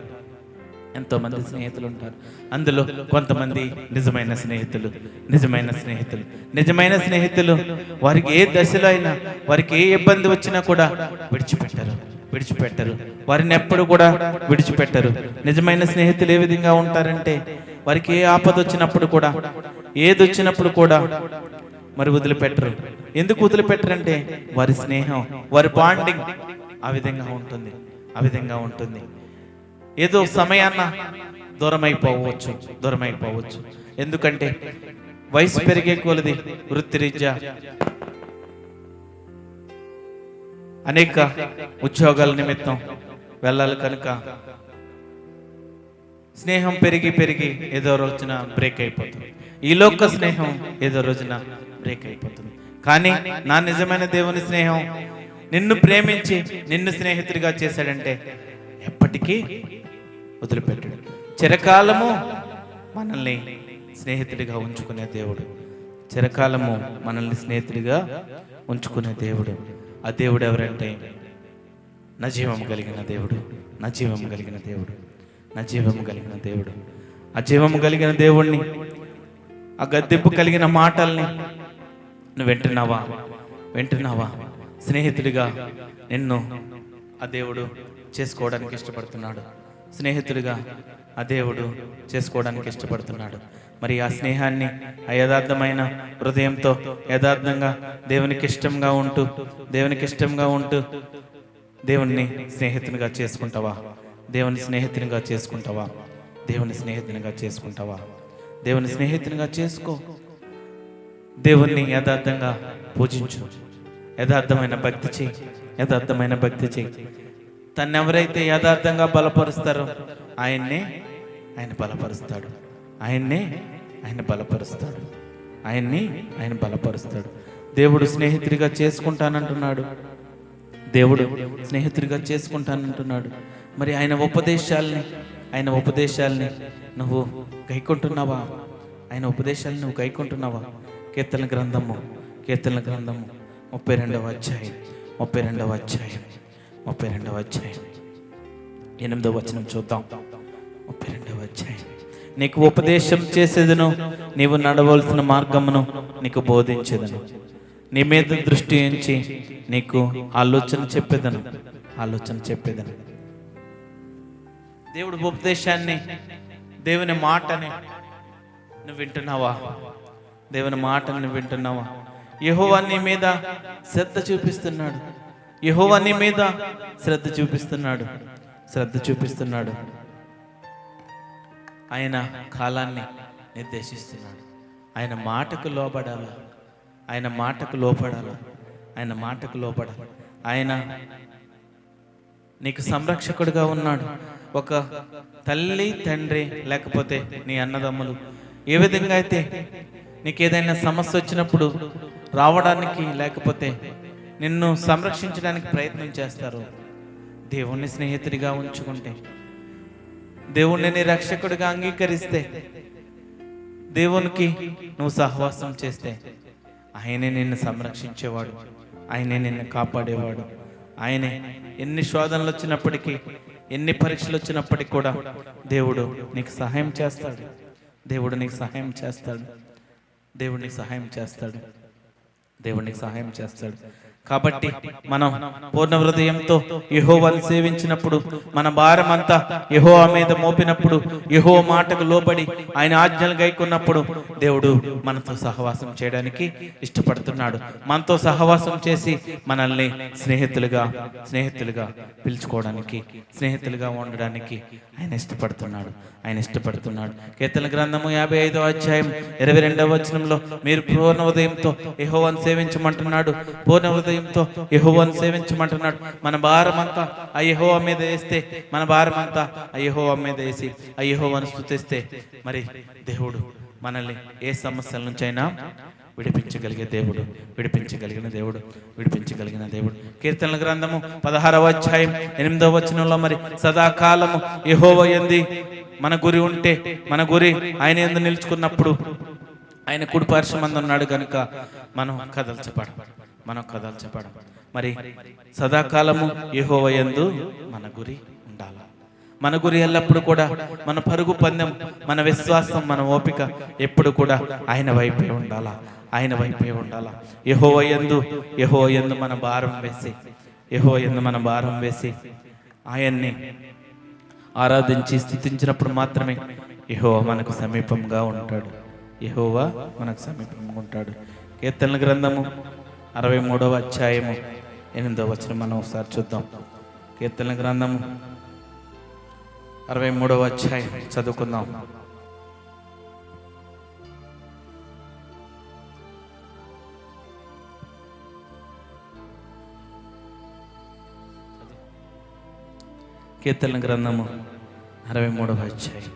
అందులో కొంతమంది నిజమైన స్నేహితులు వారికి ఏ దశలో అయినా, వారికి ఏ ఇబ్బంది వచ్చినా కూడా విడిచిపెట్టరు, వారిని ఎప్పుడు కూడా విడిచిపెట్టరు. నిజమైన స్నేహితులు ఏ విధంగా ఉంటారంటే వారికి ఏ ఆపద వచ్చినప్పుడు కూడా, ఏది వచ్చినప్పుడు కూడా మరి వదిలిపెట్టరు. ఎందుకు వదిలిపెట్టరంటే వారి స్నేహం, వారి బాండింగ్ ఆ విధంగా ఉంటుంది. ఏదో సమయాన్న దూరం అయిపోవచ్చు. ఎందుకంటే వయసు పెరిగే కొలది వృత్తిరీత్యా అనేక ఉద్యోగాల నిమిత్తం వెళ్ళాలి కనుక స్నేహం పెరిగి ఏదో రోజున బ్రేక్ అయిపోతుంది. ఈ లోక స్నేహం ఏదో రోజున బ్రేక్ అయిపోతుంది. కానీ నా నిజమైన దేవుని స్నేహం నిన్ను ప్రేమించి నిన్ను స్నేహితుడిగా చేశాడంటే ఎప్పటికీ వదిలిపెట్టడు. చిరకాలము మనల్ని స్నేహితుడిగా ఉంచుకునే దేవుడు. ఆ దేవుడు ఎవరంటే నజీవం కలిగిన దేవుడు. ఆ జీవము కలిగిన దేవుణ్ణి, ఆ గద్దెంపు కలిగిన మాటల్ని నువ్వు వింటున్నావా? స్నేహితుడిగా నిన్ను ఆ దేవుడు చేసుకోవడానికి ఇష్టపడుతున్నాడు. మరి ఆ స్నేహాన్ని ఆ యథార్థమైన హృదయంతో యథార్థంగా దేవునికి ఇష్టంగా ఉంటూ దేవుని స్నేహితునిగా చేసుకుంటావా? దేవుని స్నేహితునిగా చేసుకో. దేవుణ్ని యథార్థంగా పూజించు, యథార్థమైన భక్తి చేయి. తను ఎవరైతే యథార్థంగా బలపరుస్తారో ఆయన బలపరుస్తాడు. దేవుడు స్నేహితుడిగా చేసుకుంటానంటున్నాడు. మరి ఆయన ఉపదేశాల్ని నువ్వు గైకొంటున్నావా? కీర్తన గ్రంథము 32వ అధ్యాయం 8వ వచనం చూద్దాం. 32వ అధ్యాయం. నీకు ఉపదేశం చేసేదను, నీవు నడవలసిన మార్గమును నీకు బోధించేదను, నీ మీద దృష్టి ఉంచి నీకు ఆలోచన చెప్పేదను. దేవుడి ఉపదేశాన్ని, దేవుని మాటని నువ్వు వింటున్నావా? యెహోవా నీ మీద శ్రద్ధ చూపిస్తున్నాడు. ఆయన కాలాన్ని నిర్దేశిస్తున్నాడు. ఆయన మాటకు లోబడాలి. ఆయన నీకు సంరక్షకుడిగా ఉన్నాడు. ఒక తల్లి, తండ్రి లేకపోతే నీ అన్నదమ్ములు ఏ విధంగా అయితే నీకు ఏదైనా సమస్య వచ్చినప్పుడు రావడానికి లేకపోతే నిన్ను సంరక్షించడానికి ప్రయత్నం చేస్తారు, దేవుణ్ణి స్నేహితుడిగా ఉంచుకుంటే, దేవుణ్ణి నీ రక్షకుడిగా అంగీకరిస్తే, దేవునికి నువ్వు సహవాసం చేస్తే ఆయనే నిన్ను సంరక్షించేవాడు, ఆయనే నిన్ను కాపాడేవాడు. ఆయనే ఎన్ని శోధనలు వచ్చినప్పటికీ, ఎన్ని పరీక్షలు వచ్చినప్పటికీ కూడా దేవుడు నీకు సహాయం చేస్తాడు. దేవుడు నీకు సహాయం చేస్తాడు. దేవుడు నీకు సహాయం చేస్తాడు. దేవుడు నీకు సహాయం చేస్తాడు. కాబట్టి మనం పూర్ణ హృదయంతో యెహోవాను సేవించినప్పుడు, మన భారం అంతా యెహోవా మీద మోపినప్పుడు, యెహోవా మాటకు లోబడి ఆయన ఆజ్ఞలు గైకొన్నప్పుడు దేవుడు మనతో సహవాసం చేయడానికి ఇష్టపడుతున్నాడు. మనతో సహవాసం చేసి మనల్ని స్నేహితులుగా పిలుచుకోవడానికి, స్నేహితులుగా ఉండడానికి ఆయన ఇష్టపడుతున్నాడు. కీర్తన గ్రంథము 55వ అధ్యాయం 22వ వచనంలో మీరు పూర్ణ హృదయంతో యెహోవాను సేవించమంటున్నాడు. పూర్ణ హృదయంతో యెహోవాను సేవించమంటున్నాడు. మన భారం అంతా ఆ యెహోవా మీద వేస్తే, మన భారం అంతా ఆ యెహోవా మీద వేసి ఆ యెహోవాను స్తుతిస్తే, మరి దేవుడు మనల్ని ఏ సమస్యల నుంచైనా విడిపించగలిగిన దేవుడు. కీర్తనల గ్రంథము 16వ అధ్యాయం 8వ వచనంలో మరి సదాకాలము యెహోవా యందు మన గురి ఉంటే, మన గురి ఆయన యందు నిలుచుకున్నప్పుడు ఆయన కుడి పార్శ్వమందు ఉన్నాడు కనుక మనం కదల్చబడం. మరి సదాకాలము యెహోవా యందు మన గురి ఉండాలి. మన గురి ఎల్లప్పుడు కూడా, మన పరుగు పందెం, మన విశ్వాసం, మన ఓపిక ఎప్పుడు కూడా ఆయన వైపే ఉండాలా. యెహోవా యందు మన భారం వేసి ఆయన్ని ఆరాధించి స్తుతించినప్పుడు మాత్రమే యెహోవా మనకు సమీపంగా ఉంటాడు. కీర్తనల గ్రంథము 63వ అధ్యాయము 8వ వచనం మనం ఒకసారి చూద్దాం. కీర్తనల గ్రంథము 63వ అధ్యాయం చదువుకుందాం. కీర్తన గ్రంథము 63వ అధ్యాయం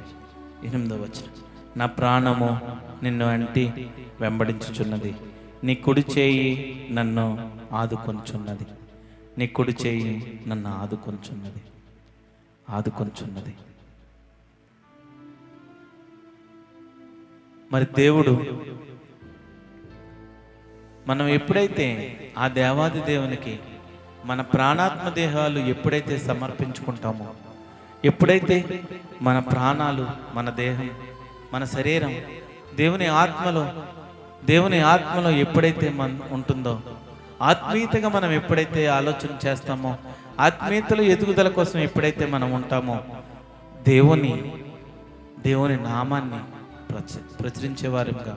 8వ వచనం. నా ప్రాణము నిన్ను అంటి వెంబడించుచున్నది, నీ కుడి చేయి నన్ను ఆదుకొంచున్నది. మరి దేవుడు మనం ఎప్పుడైతే ఆ దేవాది దేవునికి మన ప్రాణాత్మ దేహాలు ఎప్పుడైతే సమర్పించుకుంటామో, ఎప్పుడైతే మన ప్రాణాలు, మన దేహం, మన శరీరం దేవుని ఆత్మలో ఎప్పుడైతే ఉంటుందో, ఆత్మీయతగా మనం ఎప్పుడైతే ఆలోచన చేస్తామో, ఆత్మీయతలో ఎదుగుదల కోసం ఎప్పుడైతే మనం ఉంటామో, దేవుని నామాన్ని ప్రచురించే వారిగా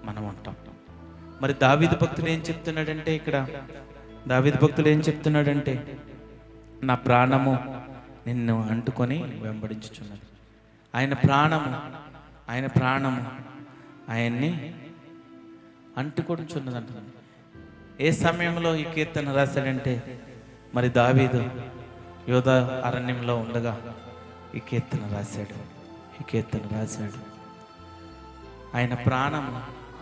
మనం ఉంటాం. మరి దావీదు భక్తుడు ఏం చెప్తున్నాడంటే నా ప్రాణము నిన్ను అంటుకొని వెంబడించుచున్నది. ఆయన ప్రాణము ఆయన్ని అంటుకొనిచున్నది అంటున్నాడు. ఏ సమయంలో ఈ కీర్తన రాశాడంటే, మరి దావీదు యోధా అరణ్యంలో ఉండగా ఈ కీర్తన రాశాడు. ఆయన ప్రాణం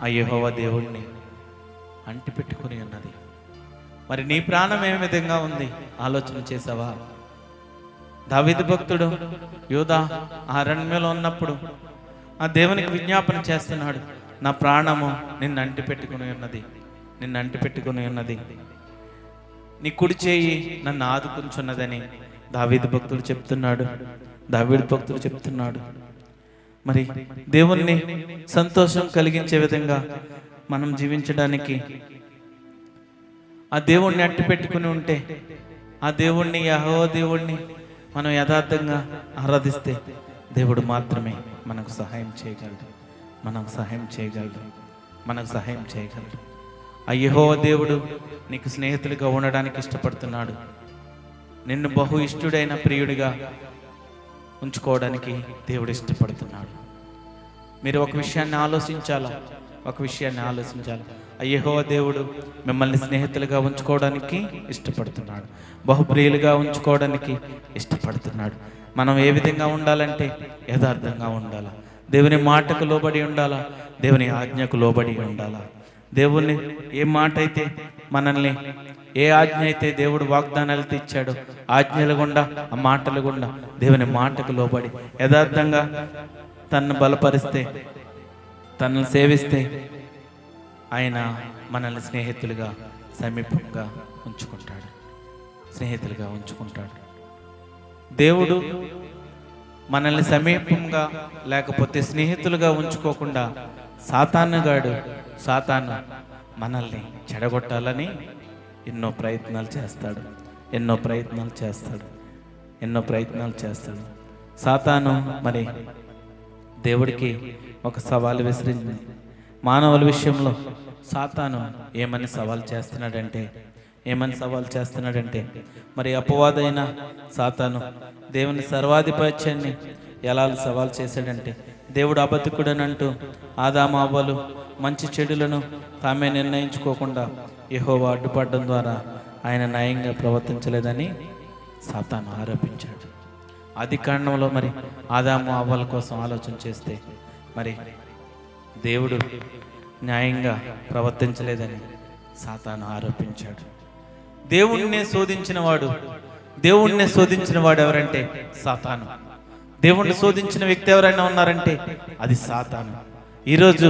ఆ యెహోవా దేవుణ్ణి అంటిపెట్టుకుని ఉన్నది. మరి నీ ప్రాణం ఏ విధంగా ఉంది ఆలోచన చేసావా? దావీదు భక్తుడు యోధా అరణ్యంలో ఉన్నప్పుడు ఆ దేవునికి విజ్ఞాపన చేస్తున్నాడు, నా ప్రాణము నిన్ను అంటిపెట్టుకుని ఉన్నది, నీ కుడి చేయి నన్ను ఆదుకుంటున్నదని దావీదు భక్తుడు చెప్తున్నాడు. మరి దేవుణ్ణి సంతోషం కలిగించే విధంగా మనం జీవించడానికి ఆ దేవుణ్ణి అంటిపెట్టుకుని ఉంటే, ఆ దేవుణ్ణి, యెహోవా దేవుణ్ణి మనం యథార్థంగా ఆరాధిస్తే దేవుడు మాత్రమే మనకు సహాయం చేయగలడు. ఆ యెహోవా దేవుడు నీకు స్నేహితులుగా ఉండడానికి ఇష్టపడుతున్నాడు. నిన్ను బహు ఇష్టుడైన ప్రియుడిగా ఉంచుకోవడానికి దేవుడు ఇష్టపడుతున్నాడు. మీరు ఒక విషయాన్ని ఆలోచించాలా. ఆ యెహోవా దేవుడు మిమ్మల్ని స్నేహితులుగా ఉంచుకోవడానికి ఇష్టపడుతున్నాడు, బహుప్రియులుగా ఉంచుకోవడానికి ఇష్టపడుతున్నాడు. మనం ఏ విధంగా ఉండాలంటే యథార్థంగా ఉండాలా, దేవుని మాటకు లోబడి ఉండాలా, దేవుని ఆజ్ఞకు లోబడి ఉండాలా. దేవుని ఏ మాట అయితే మనల్ని, ఏ ఆజ్ఞ అయితే దేవుడు వాగ్దానాలు ఇచ్చాడో, ఆజ్ఞల గుండా, ఆ మాటల గుండా దేవుని మాటకు లోబడి యథార్థంగా తనను బలపరిస్తే, తనను సేవిస్తే ఆయన మనల్ని స్నేహితులుగా సమీపంగా ఉంచుకుంటాడు, స్నేహితులుగా ఉంచుకుంటాడు. దేవుడు మనల్ని సమీపంగా లేకపోతే స్నేహితులుగా ఉంచుకోకుండా సాతాను మనల్ని చెడగొట్టాలని ఎన్నో ప్రయత్నాలు చేస్తాడు. సాతాను మరి దేవుడికి ఒక సవాలు విసిరింది. మానవుల విషయంలో సాతాను ఏమని సవాల్ చేస్తున్నాడంటే మరి అపవాదైన సాతాను దేవుని సర్వాధిపత్యాన్ని ఎలా సవాల్ చేశాడంటే, దేవుడు అబద్ధికుడనంటూ ఆదాము హవ్వలు మంచి చెడులను తామే నిర్ణయించుకోకుండా యెహోవా అడ్డుపడడం ద్వారా ఆయన న్యాయంగా ప్రవర్తించలేదని సాతాను ఆరోపించాడు. ఆది కాండంలో మరి ఆదాము హవ్వల కోసం ఆలోచన చేస్తే మరి దేవుడు న్యాయంగా ప్రవర్తించలేదని సాతాను ఆరోపించాడు. దేవుణ్ణి శోధించిన వాడు ఎవరంటే సాతాను. దేవుణ్ణి శోధించిన వ్యక్తి ఎవరైనా ఉన్నారంటే అది సాతాను. ఈరోజు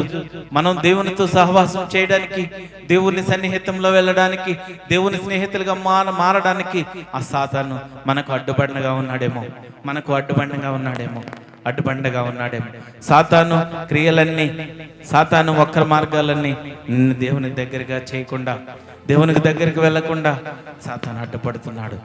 మనం దేవునితో సహవాసం చేయడానికి, దేవుని సన్నిహితంలో వెళ్ళడానికి, దేవుని స్నేహితులుగా మారడానికి ఆ సాతాను మనకు అడ్డుబండగా ఉన్నాడేమో. సాతాను క్రియలన్నీ, సాతాను వక్ర మార్గాలన్నీ నిన్ను దేవుని దగ్గరగా చేయకుండా, దేవునికి దగ్గరికి వెళ్లకుండా సాతాను అడ్డుపడుతున్నాడు.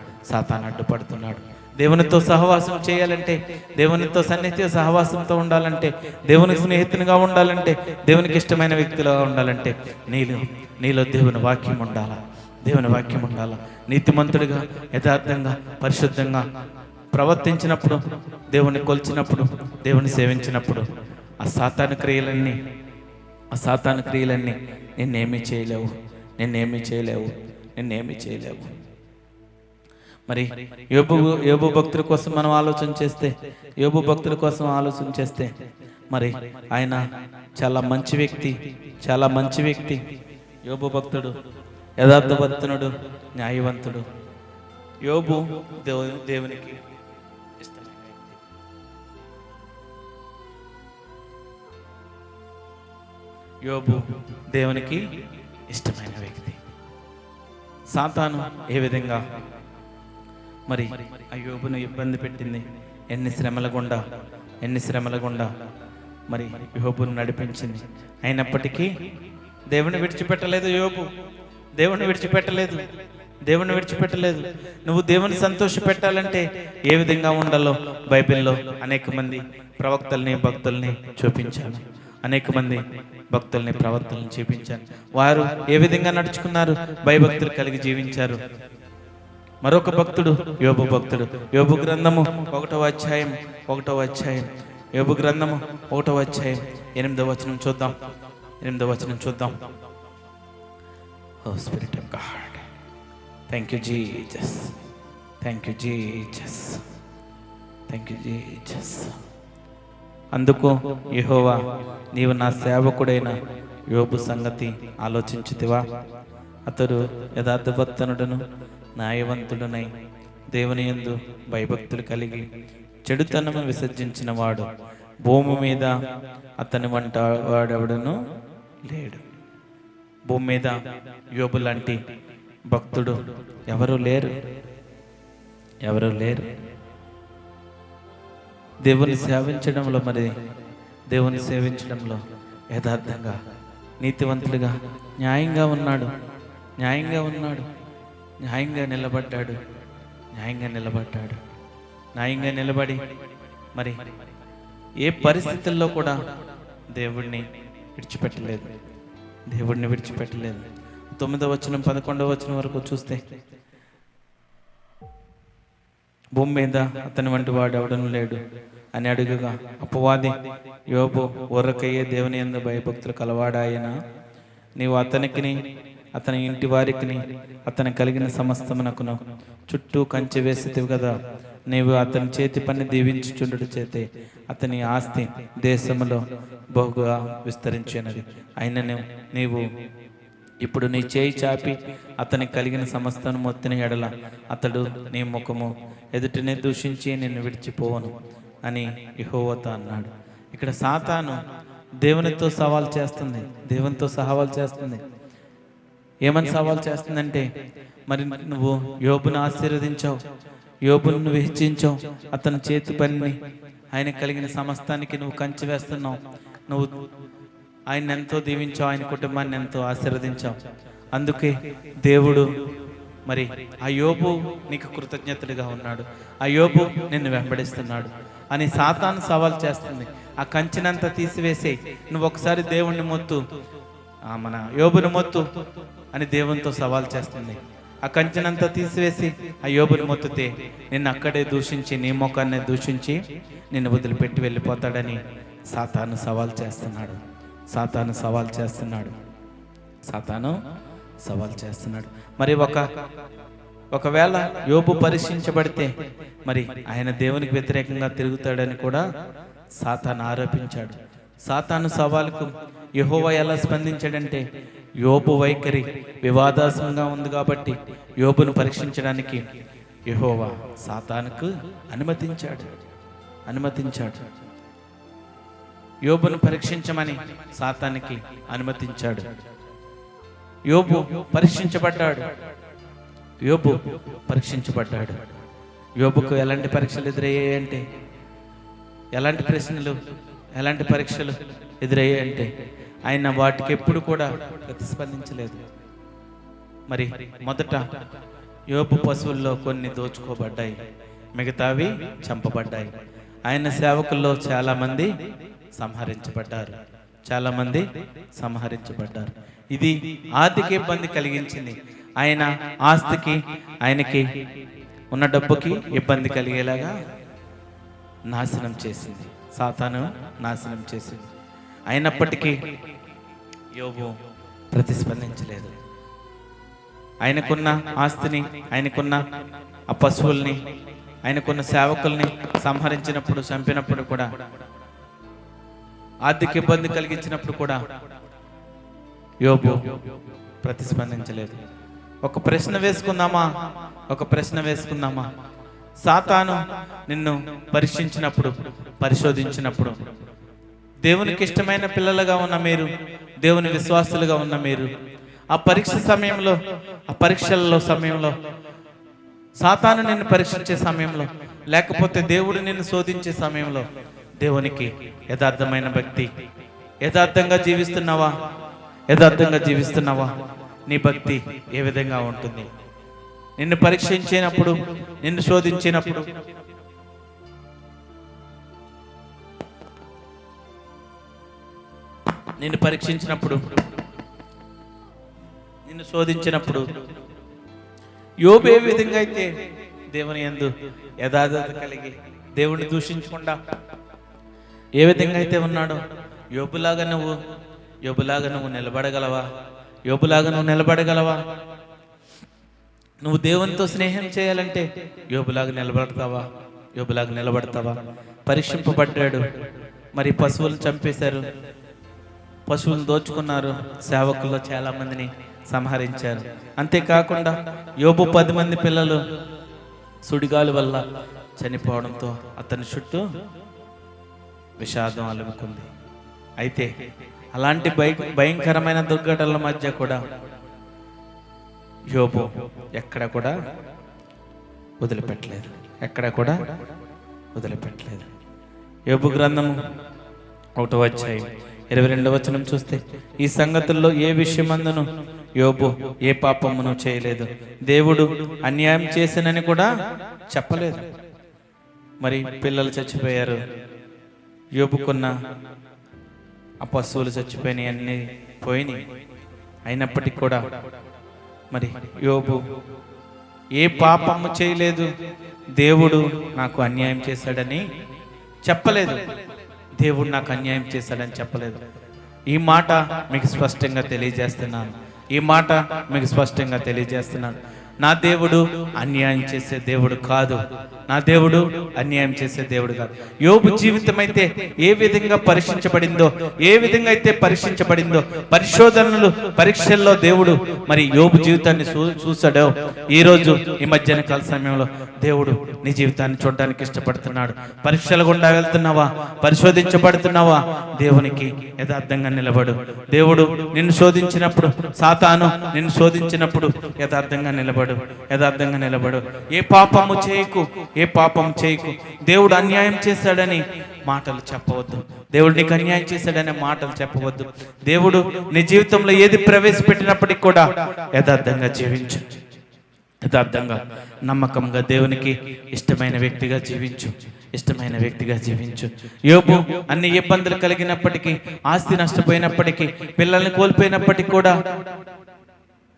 దేవునితో సహవాసం చేయాలంటే, దేవునితో సన్నిహిత సహవాసంతో ఉండాలంటే, దేవునికి స్నేహితునిగా ఉండాలంటే, దేవునికి ఇష్టమైన వ్యక్తిగా ఉండాలంటే నీలో దేవుని వాక్యం ఉండాలా. నీతిమంతుడిగా, యథార్థంగా, పరిశుద్ధంగా ప్రవర్తించినప్పుడు, దేవుని కొలిచినప్పుడు, దేవుని సేవించినప్పుడు ఆ సాతాను క్రియలన్నీ నిన్నేమీ చేయలేవు. మరి యోబు భక్తుల కోసం మనం ఆలోచన చేస్తే మరి ఆయన చాలా మంచి వ్యక్తి. యోబు భక్తుడు యథార్థవంతుడు, న్యాయవంతుడు. యోబు దేవునికి ఇష్టమైన వ్యక్తి. సాతాను ఏ విధంగా మరి ఆ యోబును ఇబ్బంది పెట్టింది, ఎన్ని శ్రమల గుండా మరి యోబును నడిపించింది. అయినప్పటికీ దేవుని విడిచిపెట్టలేదు. నువ్వు దేవుని సంతోష పెట్టాలంటే ఏ విధంగా ఉండాలో బైబిల్లో అనేక మంది భక్తుల్ని చూపించాను. చూపించాను. వారు ఏ విధంగా నడుచుకున్నారు, భయభక్తులు కలిగి జీవించారు. మరొక భక్తుడు యోబు గ్రంథము 1వ అధ్యాయం 8వ వచనం చూద్దాం. Oh spirit of God, thank you Jesus. అందుకు యెహోవా, నీవు నా సేవకుడైన యోబు సంగతి ఆలోచించుతివా? అతడు యథార్థవంతుడును, న్యాయవంతుడునై దేవుని యందు భయభక్తులు కలిగి చెడుతనము విసర్జించిన వాడు. భూమి మీద అతని వంట వాడెవడను లేడు. భూమి మీద యోబు లాంటి భక్తుడు ఎవరు లేరు. దేవుని సేవించడంలో యథార్థంగా, నీతివంతుడిగా, న్యాయంగా నిలబడి మరి ఏ పరిస్థితుల్లో కూడా దేవుణ్ణి విడిచిపెట్టలేదు. 9వ వచనం 11వ వచనం వరకు చూస్తే, భూమి మీద అతని వంటి వాడు ఎవడను లేడు అని అడుగుగా, అపవాది యోబు ఊరకయ్యే దేవుని యందు భయభక్తులు కలవాడాయన, నీవు అతనికిని అతని ఇంటి వారికి అతని కలిగిన సమస్తమునకును చుట్టూ కంచె వేసితివి కదా. నీవు అతని చేతి పని దీవించుచుండుట చేతే అతని ఆస్తి దేశములో బహుగా విస్తరించినది. అయినను నీవు ఇప్పుడు నీ చేయి చాపి అతని కలిగిన సమస్తను మొత్తిన ఎడల అతడు నీ ముఖము ఎదుటినే దూషించి నిన్ను విడిచిపోవను అని యెహోవాతో అన్నాడు. ఇక్కడ సాతాను దేవునితో సవాల్ చేస్తుంది. ఏమని సవాల్ చేస్తుందంటే, మరి నువ్వు యోబును ఆశీర్వదించావు, యోబును నువ్వు హెచ్చించావు, అతని చేతి పనిని, ఆయన కలిగిన సమస్తానికి నువ్వు కంచి వేస్తున్నావు, నువ్వు ఆయన ఎంతో దీవించావు, ఆయన కుటుంబాన్ని ఎంతో ఆశీర్వదించావు. అందుకే దేవుడు మరి ఆ యోబు నీకు కృతజ్ఞతలుగా ఉన్నాడు, ఆ యోబు నిన్ను వెంబడిస్తున్నాడు అని సాతాను సవాల్ చేస్తుంది. ఆ కంచినంతా తీసివేసే, నువ్వు ఒకసారి దేవుణ్ణి మొత్తు, మన యోబుని మొత్తు అని దేవునితో సవాల్ చేస్తుంది. ఆ కంచెనంతా తీసివేసి ఆ యోబుని మొత్తుతే నిన్ను అక్కడే దూషించి, నీ ముఖాన్ని దూషించి నిన్ను వదిలిపెట్టి వెళ్ళిపోతాడని సాతాను సవాల్ చేస్తున్నాడు. సాతాను సవాల్ చేస్తున్నాడు. సాతాను సవాల్ చేస్తున్నాడు. మరి ఒకవేళ యోబు పరీక్షించబడితే మరి ఆయన దేవునికి వ్యతిరేకంగా తిరుగుతాడని కూడా సాతాను ఆరోపించాడు. సాతాను సవాలుకు యెహోవా ఎలా స్పందించాడంటే, యోబు వైఖరి వివాదాస్పదంగా ఉంది కాబట్టి యోబును పరీక్షించడానికి యెహోవా సాతానుకు అనుమతించాడు. యోబును పరీక్షించమని సాతానికి అనుమతించాడు. యోబు పరీక్షించబడ్డాడు. యోబుకు ఎలాంటి పరీక్షలు ఎదురయ్యాయంటే, ఎలాంటి ప్రశ్నలు, ఎలాంటి పరీక్షలు ఎదురయ్యాయంటే ఆయన వాటికి ఎప్పుడు కూడా ప్రతిస్పందించలేదు. మరి మొదట యోబు పశువుల్లో కొన్ని దోచుకోబడ్డాయి, మిగతావి చంపబడ్డాయి. ఆయన సేవకుల్లో చాలా మంది సంహరించబడ్డారు. ఇది ఆర్థిక ఇబ్బంది కలిగించింది. ఆయన ఆస్తికి, ఆయనకి ఉన్న డబ్బుకి ఇబ్బంది కలిగేలాగా నాశనం చేసింది, సాతాను నాశనం చేసింది. అయినప్పటికీ యోబు ప్రతిస్పందించలేదు. ఆయనకున్న ఆస్తిని, ఆయనకున్న ఆ పశువుల్ని, ఆయనకున్న సేవకుల్ని సంహరించినప్పుడు, చంపినప్పుడు కూడా, ఆర్థిక ఇబ్బంది కలిగించినప్పుడు కూడా యోబు ప్రతిస్పందించలేదు. ఒక ప్రశ్న వేసుకుందామా, సాతాను నిన్ను పరీక్షించినప్పుడు, పరిశోధించినప్పుడు, దేవునికి ఇష్టమైన పిల్లలుగా ఉన్న మీరు, దేవుని విశ్వాసులుగా ఉన్న మీరు, ఆ పరీక్షల సమయంలో సాతాను నిన్ను పరీక్షించే సమయంలో, లేకపోతే దేవుడు నిన్ను శోధించే సమయంలో దేవునికి యథార్థమైన భక్తి, యథార్థంగా జీవిస్తున్నావా? నీ భక్తి ఏ విధంగా ఉంటుంది? నిన్ను పరీక్షించినప్పుడు, నిన్ను శోధించినప్పుడు, నిన్ను శోధించినప్పుడు యోబు ఏ విధంగా అయితే దేవుని యందు యథార్థత కలిగి, దేవుణ్ణి దూషించకుండా ఏ విధంగా అయితే ఉన్నాడో, యోబులాగా నువ్వు నిలబడగలవా? నువ్వు దేవునితో స్నేహం చేయాలంటే యోబులాగా నిలబడతావా? పరీక్షింపబడ్డాడు. మరి పశువులను చంపేశారు, పశువులను దోచుకున్నారు, సేవకుల్లో చాలా మందిని సంహరించారు. అంతేకాకుండా యోబు 10 మంది పిల్లలు సుడిగాలి వల్ల చనిపోవడంతో అతని చుట్టూ విషాదం అలుముకుంది. అయితే అలాంటి భయంకరమైన దుర్ఘటనల మధ్య కూడా యోబు ఎక్కడ కూడా వదిలిపెట్టలేదు. యోబు గ్రంథము 1వ అధ్యాయం 22వ వచనం చూస్తే, ఈ సంగతుల్లో ఏ విషయమందును యోబు ఏ పాపమును చేయలేదు, దేవుడు అన్యాయం చేసినని కూడా చెప్పలేదు. మరి పిల్లలు చచ్చిపోయారు, యోబుకున్న ఆ పశువులు చచ్చిపోయినాయి, అన్నీ పోయినాయి. అయినప్పటికీ కూడా మరి యోబు ఏ పాపము చేయలేదు, దేవుడు నాకు అన్యాయం చేశాడని చెప్పలేదు. ఈ మాట మీకు స్పష్టంగా తెలియజేస్తున్నాను. నా దేవుడు అన్యాయం చేసే దేవుడు కాదు. యోబు జీవితం అయితే ఏ విధంగా పరీక్షించబడిందో, పరీక్షల్లో దేవుడు మరి యోబు జీవితాన్ని చూసాడో, ఈ రోజు ఈ మధ్యాహ్న కాల సమయంలో దేవుడు నీ జీవితాన్ని చూడడానికి ఇష్టపడుతున్నాడు. పరీక్షలు గుండా వెళ్తున్నావా, పరిశోధించబడుతున్నావా, దేవునికి యథార్థంగా నిలబడు. దేవుడు నిన్ను శోధించినప్పుడు, సాతాను నిన్ను శోధించినప్పుడు యథార్థంగా నిలబడు, యథార్థంగా నిలబడు. ఏ పాపము చేయకు, ఏ పాపం చేయకు. దేవుడు అన్యాయం చేశాడని మాటలు చెప్పవద్దు. దేవుడు నీకు అన్యాయం చేశాడనే మాటలు చెప్పవద్దు. దేవుడు నీ జీవితంలో ఏది ప్రవేశపెట్టినప్పటికీ కూడా యథార్థంగా జీవించు, యథార్థంగా నమ్మకంగా దేవునికి ఇష్టమైన వ్యక్తిగా జీవించు, ఇష్టమైన వ్యక్తిగా జీవించు. యోబు అన్ని ఇబ్బందులు కలిగినప్పటికీ, ఆస్తి నష్టపోయినప్పటికీ, పిల్లల్ని కోల్పోయినప్పటికీ కూడా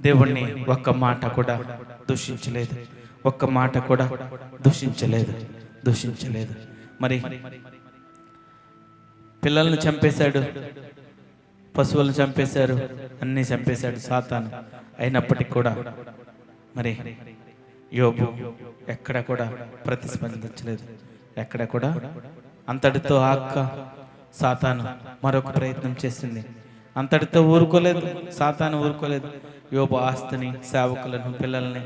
దేవుణ్ణి ఒక్క మాట కూడా దూషించలేదు, ఒక్క మాట కూడా దూషించలేదు. మరి పిల్లల్ని చంపేశాడు, పశువులను చంపేశారు, అన్నీ చంపేశాడు సాతాను. అయినప్పటికీ కూడా మరి యోబు ఎక్కడ కూడా ప్రతిస్పందించలేదు, ఎక్కడ కూడా. అంతటితో ఆక్క సాతాను మరొక ప్రయత్నం చేసింది. అంతటితో ఊరుకోలేదు సాతాను, ఊరుకోలేదు. యోబు ఆస్తిని, సేవకులను, పిల్లల్ని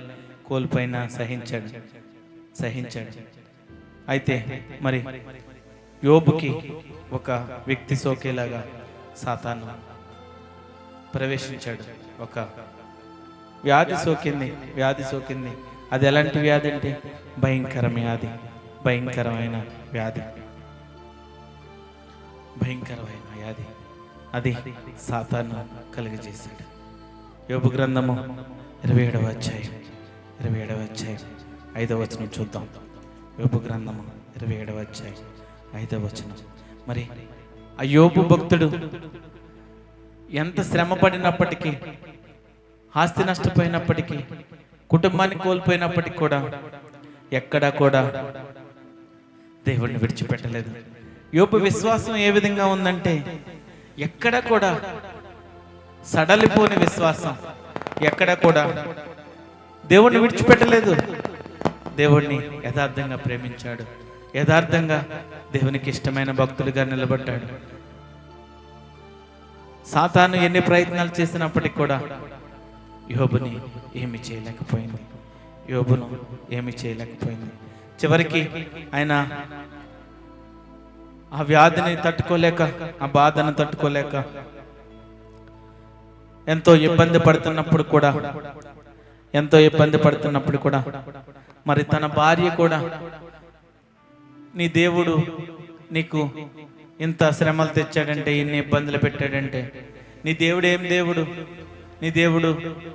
కోల్పోయినా సహించాడు. అయితే మరి యోబుకి ఒక వ్యక్తి సోకేలాగా సాతాను ప్రవేశించాడు. ఒక వ్యాధి సోకింది. అది ఎలాంటి వ్యాధి అంటే భయంకరమైన వ్యాధి. అది సాతాను కలిగజేశాడు. యోబు గ్రంథము 27వ అధ్యాయం 5వ వచనం చూద్దాం. యోబు గ్రంథము 27వ అధ్యాయం 5వ వచనం. మరి ఆ యోబు భక్తుడు ఎంత శ్రమ పడినప్పటికీ, ఆస్తి నష్టపోయినప్పటికీ, కుటుంబాన్ని కోల్పోయినప్పటికీ కూడా ఎక్కడా కూడా దేవుడిని విడిచిపెట్టలేదు. యోబు విశ్వాసం ఏ విధంగా ఉందంటే, ఎక్కడ కూడా సడలిపోని విశ్వాసం, ఎక్కడ కూడా దేవుణ్ణి విడిచిపెట్టలేదు. దేవుణ్ణి యథార్థంగా ప్రేమించాడు, యథార్థంగా దేవునికి ఇష్టమైన భక్తుడిగా నిలబడ్డాడు. సాతాను ఎన్ని ప్రయత్నాలు చేసినప్పటికీ కూడా యోబును ఏమి చేయలేకపోయింది. చివరికి ఆయన ఆ వ్యాధిని తట్టుకోలేక, ఆ బాధను తట్టుకోలేక ఎంతో ఇబ్బంది పడుతున్నప్పుడు కూడా మరి తన భార్య కూడా, నీ దేవుడు నీకు ఇంత శ్రమలు తెచ్చాడంటే, ఇన్ని ఇబ్బందులు పెట్టాడంటే, నీ దేవుడు ఏం దేవుడు? నీ దేవుడు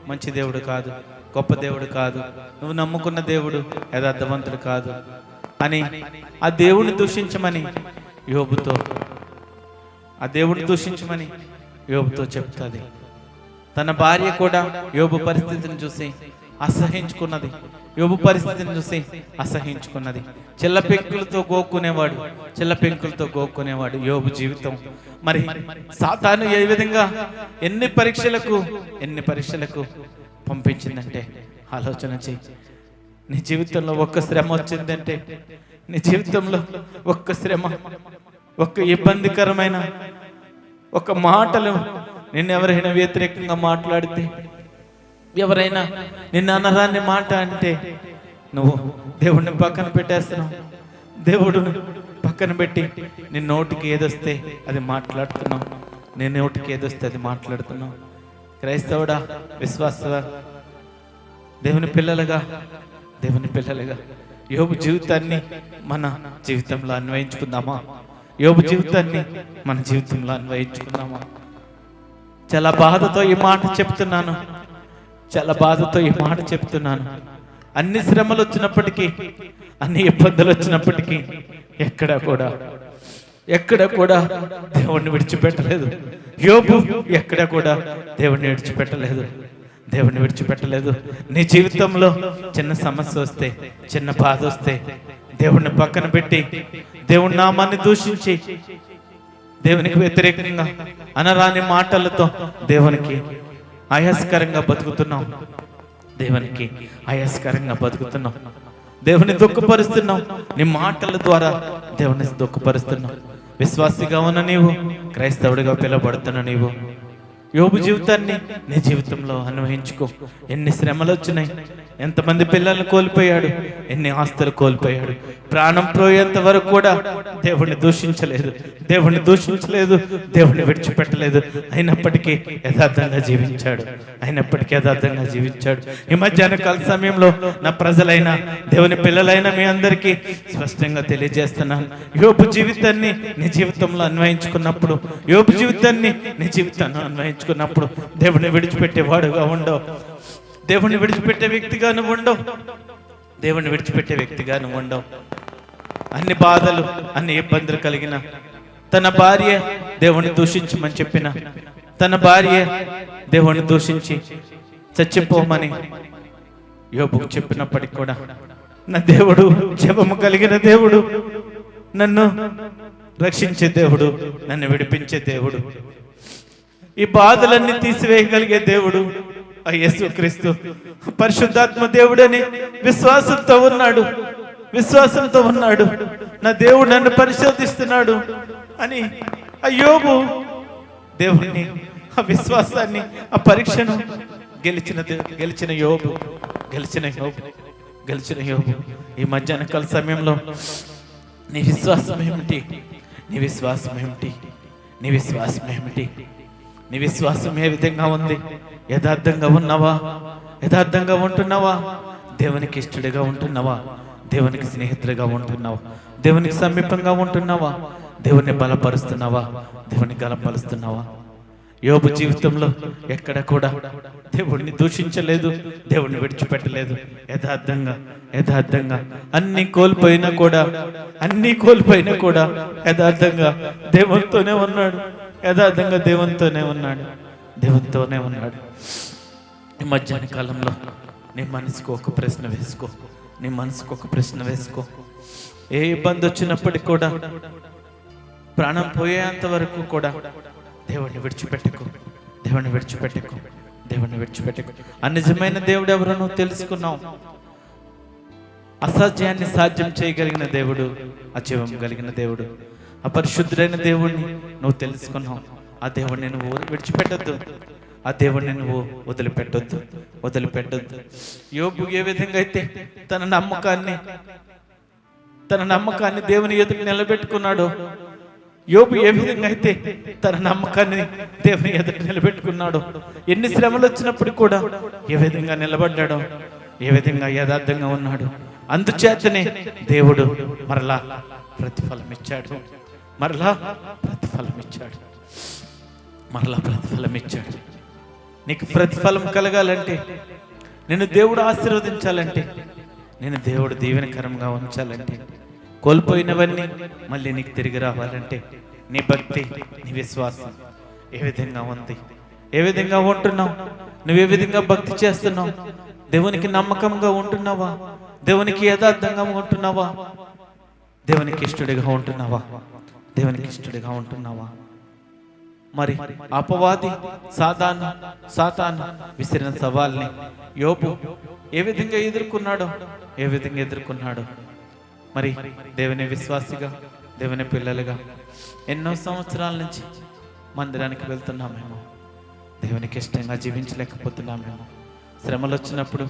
మంచి దేవుడు కాదు, గొప్ప దేవుడు కాదు, నువ్వు నమ్ముకున్న దేవుడు యథార్థవంతుడు కాదు అని ఆ దేవుడిని దూషించమని యోబుతో చెప్తుంది. తన భార్య కూడా యోబు పరిస్థితిని చూసి అసహించుకున్నది. చిల్ల పెంకులతో గోక్కునేవాడు యోబు జీవితం. మరి సాతాను ఏ విధంగా ఎన్ని పరీక్షలకు పంపించిందంటే, ఆలోచన చెయ్యి. నీ జీవితంలో ఒక్క శ్రమ వచ్చిందంటే, నీ జీవితంలో ఒక్క శ్రమ, ఒక్క ఇబ్బందికరమైన ఒక మాటలు నిన్ను ఎవరైనా వ్యతిరేకంగా మాట్లాడితే, ఎవరైనా నిన్ను అనరాని మాట అంటే, నువ్వు దేవుడిని పక్కన పెట్టేస్తున్నావు. దేవుడిని పక్కన పెట్టి నీ నోటికి ఏదొస్తే అది మాట్లాడుతున్నావు. క్రైస్తవుడా, విశ్వాసవా, దేవుని పిల్లలుగా యోబు జీవితాన్ని మన జీవితంలో అన్వయించుకుందామా? చాలా బాధతో ఈ మాట చెప్తున్నాను. అన్ని శ్రమలు వచ్చినప్పటికీ, అన్ని ఇబ్బందులు వచ్చినప్పటికీ ఎక్కడ కూడా దేవుణ్ణి విడిచిపెట్టలేదు. యోబు ఎక్కడ కూడా దేవుణ్ణి విడిచిపెట్టలేదు. నీ జీవితంలో చిన్న సమస్య వస్తే, చిన్న బాధ వస్తే, దేవుణ్ణి పక్కన పెట్టి, దేవుని నామాన్ని దూషించి, దేవునికి వ్యతిరేకంగా అనరాని మాటలతో దేవునికి ఆయాస్కరంగా బతుకుతున్నాం. దేవుని దుఃఖపరుస్తున్నాం. నీ మాటల ద్వారా దేవుని దుఃఖపరుస్తున్నాం. విశ్వాసిగా ఉన్న నీవు, క్రైస్తవుడిగా పిలువబడుతున్న నీవు, యోబు జీవితాన్ని నీ జీవితంలో అన్వయించుకో. ఎన్ని శ్రమలు వచ్చినాయి, ఎంతమంది పిల్లల్ని కోల్పోయాడు, ఎన్ని ఆస్తులు కోల్పోయాడు. ప్రాణం పోయేంత వరకు కూడా దేవుణ్ణి దూషించలేదు, దేవుణ్ణి విడిచిపెట్టలేదు. అయినప్పటికీ యథార్థంగా జీవించాడు. ఈ మధ్యాహ్న కాల సమయంలో నా ప్రజలైన దేవుని పిల్లలైన మీ అందరికీ స్పష్టంగా తెలియజేస్తున్నాను, యోబు జీవితాన్ని నీ జీవితంలో అన్వయించుకున్నప్పుడు, దేవుణ్ణి విడిచిపెట్టేవాడుగా ఉండవు, దేవుణ్ణి విడిచిపెట్టే వ్యక్తిగా నువ్వు ఉండవు. అన్ని బాధలు, అన్ని ఇబ్బందులు కలిగిన తన భార్య దేవుణ్ణి దూషించమని చెప్పిన, తన భార్య దేవుణ్ణి దూషించి చచ్చిపోమని యోబుకు చెప్పినప్పటికి కూడా, నా దేవుడు జపము కలిగిన దేవుడు, నన్ను రక్షించే దేవుడు, నన్ను విడిపించే దేవుడు, ఈ బాధలన్నీ తీసివేయగలిగే దేవుడు ఆ యేసుక్రీస్తు పరిశుద్ధాత్మ దేవుడని విశ్వాసంతో ఉన్నాడు. నా దేవుడు నన్ను పరిశోధిస్తున్నాడు అని ఆ యోబు దేవుణ్ణి, ఆ విశ్వాసాన్ని, ఆ పరీక్షను గెలిచిన యోబు. ఈ మధ్యాహ్న కాల సమయంలో నీ విశ్వాసం ఏ విధంగా ఉంది? యథార్థంగా ఉంటున్నావా? దేవునికి ఇష్టడిగా ఉంటున్నావా? దేవునికి స్నేహితుడిగా ఉంటున్నావా? దేవునికి సమీపంగా ఉంటున్నావా? దేవుని బలపరుస్తున్నావా? దేవుని గలపరుస్తున్నావా? యోబు జీవితంలో ఎక్కడ కూడా దేవుడిని దూషించలేదు, దేవుడిని విడిచిపెట్టలేదు. యథార్థంగా అన్ని కోల్పోయినా కూడా యథార్థంగా దేవునితోనే ఉన్నాడు. ఈ మధ్యాహ్న కాలంలో నీ మనసుకు ఒక ప్రశ్న వేసుకో. ఏ ఇబ్బంది వచ్చినప్పటికీ కూడా, ప్రాణం పోయేంత వరకు కూడా దేవుణ్ణి విడిచిపెట్టుకో. ఆ నిజమైన దేవుడు ఎవరో నువ్వు తెలుసుకున్నావు. అసాధ్యాన్ని సాధ్యం చేయగలిగిన దేవుడు, అజీవం కలిగిన దేవుడు, అపరిశుద్ధుడైన దేవుణ్ణి నువ్వు తెలుసుకున్నావు. ఆ దేవుణ్ణి నువ్వు విడిచిపెట్టొద్దు, ఆ దేవుణ్ణి నువ్వు వదిలిపెట్టొద్దు. యోబు ఏ విధంగా అయితే తన నమ్మకాన్ని దేవుని ఎదుట నిలబెట్టుకున్నాడో, యోబు ఏ విధంగా అయితే తన నమ్మకాన్ని దేవుని ఎదుట నిలబెట్టుకున్నాడో, ఎన్ని శ్రమలు వచ్చినప్పుడు కూడా ఏ విధంగా నిలబడ్డాడో, ఏ విధంగా యథార్థంగా ఉన్నాడు. అందుచేతనే దేవుడు మరలా ప్రతిఫలం ఇచ్చాడు. నీకు ప్రతిఫలం కలగాలంటే, నిన్ను దేవుడు ఆశీర్వదించాలంటే, నేను దేవుడు దీవెనకరంగా ఉంచాలంటే, కోల్పోయినవన్నీ మళ్ళీ నీకు తిరిగి రావాలంటే, నీ భక్తి, నీ విశ్వాసం ఏ విధంగా ఉంది? ఏ విధంగా ఉంటున్నావు? నువ్వు ఏ విధంగా భక్తి చేస్తున్నావు? దేవునికి నమ్మకంగా ఉంటున్నావా? దేవునికి యథార్థంగా ఉంటున్నావా? దేవునికి ఇష్టడిగా ఉంటున్నావా? మరి అపవాది సాతాను విసిరిన సవాల్ని యోబు ఏ విధంగా ఎదుర్కొన్నాడో, మరి దేవుని విశ్వాసిగా, దేవుని పిల్లలుగా ఎన్నో సంవత్సరాల నుంచి మందిరానికి వెళ్తున్నామేమో, దేవునికి ఇష్టంగా జీవించలేకపోతున్నామేమో. శ్రమలు వచ్చినప్పుడు,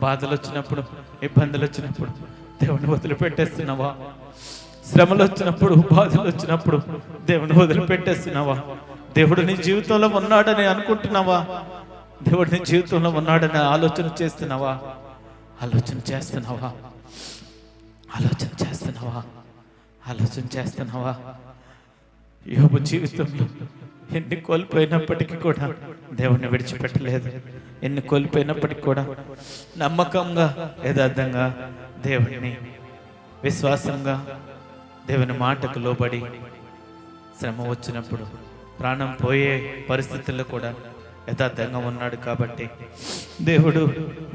బాధలు వచ్చినప్పుడు, ఇబ్బందులు వచ్చినప్పుడు దేవుని వదిలిపెట్టేస్తున్నావా? శ్రమలు వచ్చినప్పుడు, బాధలు వచ్చినప్పుడు దేవుని వదిలిపెట్టేస్తున్నావా? దేవుడు నీ జీవితంలో ఉన్నాడని అనుకుంటున్నావా? దేవుడు నీ జీవితంలో ఉన్నాడని ఆలోచన చేస్తున్నావా? యోబు జీవితంలో ఎన్ని కోల్పోయినప్పటికీ కూడా దేవుణ్ణి విడిచిపెట్టలేదు. ఎన్ని కోల్పోయినప్పటికీ కూడా నమ్మకంగా, యథార్థంగా, దేవుడిని విశ్వాసంగా, దేవుని మాటకు లోబడి, శ్రమ వచ్చినప్పుడు, ప్రాణం పోయే పరిస్థితుల్లో కూడా యథార్థంగా ఉన్నాడు. కాబట్టి దేవుడు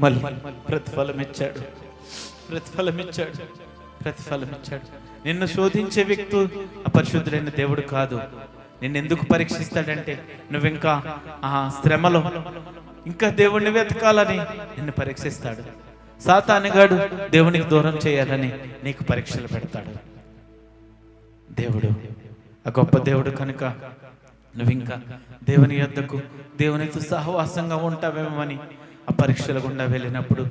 మళ్ళీ ప్రతిఫలం ఇచ్చాడు. నిన్ను శోధించే వ్యక్తి అపరిశుద్ధుడైన దేవుడు కాదు. నిన్ను ఎందుకు పరీక్షిస్తాడంటే, నువ్వు ఇంకా ఆ శ్రమలో ఇంకా దేవుణ్ణి వెతకాలని నిన్ను పరీక్షిస్తాడు. సాతానుగాడు దేవునికి దూరం చేయాలని నీకు పరీక్షలు పెడతాడు. దేవుడు ఆ గొప్ప దేవుడు కనుక నువ్వు ఇంకా దేవుని యొద్దకు, దేవునితో సహవాసంగా ఉంటావేమని ఆ పరీక్షల గుండా వెళ్ళినప్పుడు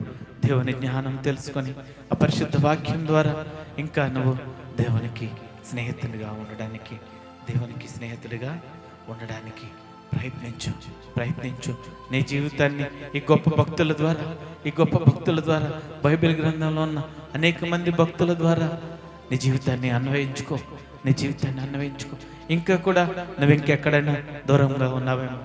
దేవుని జ్ఞానం తెలుసుకొని ఆ పరిశుద్ధ వాక్యం ద్వారా ఇంకా నువ్వు దేవునికి స్నేహితుడిగా ఉండడానికి, దేవునికి స్నేహితుడిగా ఉండడానికి ప్రయత్నించు. నీ జీవితాన్ని ఈ గొప్ప భక్తుల ద్వారా బైబిల్ గ్రంథంలో ఉన్న అనేక మంది భక్తుల ద్వారా నీ జీవితాన్ని అన్వయించుకో. ఇంకా కూడా నువ్వు ఇంకెక్కడైనా దూరంగా ఉన్నావేమో,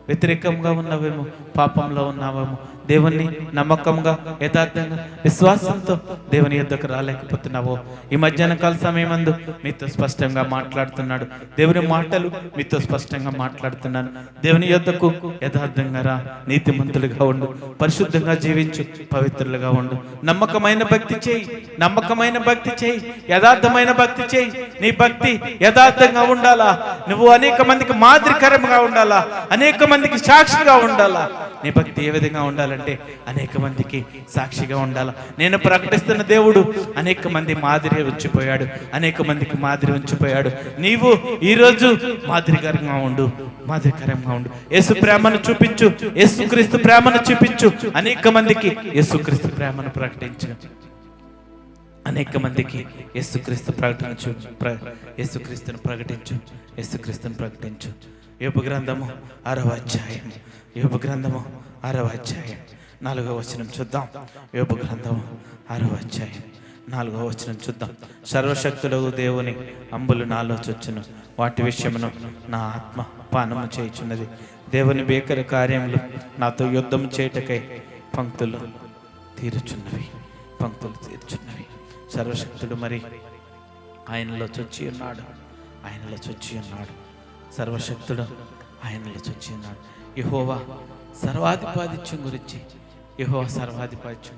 వ్యతిరేకంగా ఉన్నావేమో, పాపంలో ఉన్నావేమో, దేవుణ్ణి నమ్మకంగా యథార్థంగా విశ్వాసంతో దేవుని యొద్దకు రాలేకపోతున్నావో, ఈ మధ్యాహ్న కాల సమయమందు మీతో స్పష్టంగా మాట్లాడుతున్నాడు. దేవుని మాటలు మీతో స్పష్టంగా మాట్లాడుతున్నాను. దేవుని యొద్దకు యథార్థంగా రా, నీతిమంతులుగా ఉండు, పరిశుద్ధంగా జీవించు, పవిత్రులుగా ఉండు. నమ్మకమైన భక్తి చేయి, యథార్థమైన భక్తి చేయి. నీ భక్తి యథార్థంగా ఉండాలా. నువ్వు అనేక మందికి మాదిరికరంగా ఉండాలా, అనేక మందికి సాక్షిగా ఉండాలా. నీ భక్తి ఏ విధంగా ఉండాలంటే అనేక మందికి సాక్షిగా ఉండాలా. నేను ప్రకటిస్తున్న దేవుడు అనేక మంది మాదిరి ఉంచిపోయాడు. నీవు ఈరోజు మాదిరికరంగా ఉండు. యేసు ప్రేమను చూపించు, యేసుక్రీస్తు ప్రేమను చూపించు. అనేక మందికి యేసుక్రీస్తు ప్రేమను ప్రకటించు. యేసుక్రీస్తును ప్రకటించు. యోబు గ్రంథము 6వ అధ్యాయం 4వ వచనం చూద్దాం. యోబు గ్రంథము 6వ అధ్యాయం 4వ వచనం చూద్దాం. సర్వశక్తుడగు దేవుని అంబులు నాలో చొచ్చును, వాటి విషయమును నా ఆత్మ పానము చేయుచున్నది. దేవుని భీకర కార్యములు నాతో యుద్ధం చేయుటకై పంక్తులు తీరుచున్నవి. సర్వశక్తుడు మరి ఆయనలో చొచ్చి ఉన్నాడు. సర్వశక్తుడు ఆయనలో చొచ్చి ఉన్నాడు. యెహోవా సర్వాధిపత్యం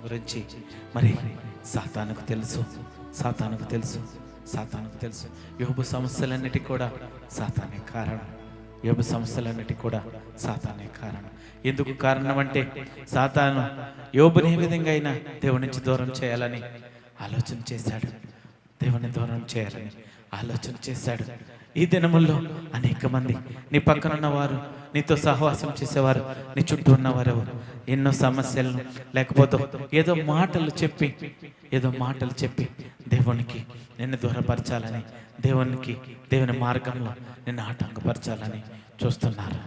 గురించి మరి సాతానుకు తెలుసు. యోబు సమస్యలన్నిటి కూడా సాతానే కారణం. ఎందుకు కారణం అంటే సాతాను యోబుని ఏ విధంగా అయినా దేవుని నుంచి దూరం చేయాలని ఆలోచన చేశాడు. ఈ దినముల్లో అనేక మంది నీ పక్కనున్న వారు, నీతో సహవాసం చేసేవారు, నీ చుట్టూ ఉన్నవారు ఎన్నో సమస్యలను లేకపోతే ఏదో మాటలు చెప్పి దేవునికి నిన్ను దూరపరచాలని, దేవుని మార్గంలో నిన్ను ఆటంకపరచాలని చూస్తున్నారు.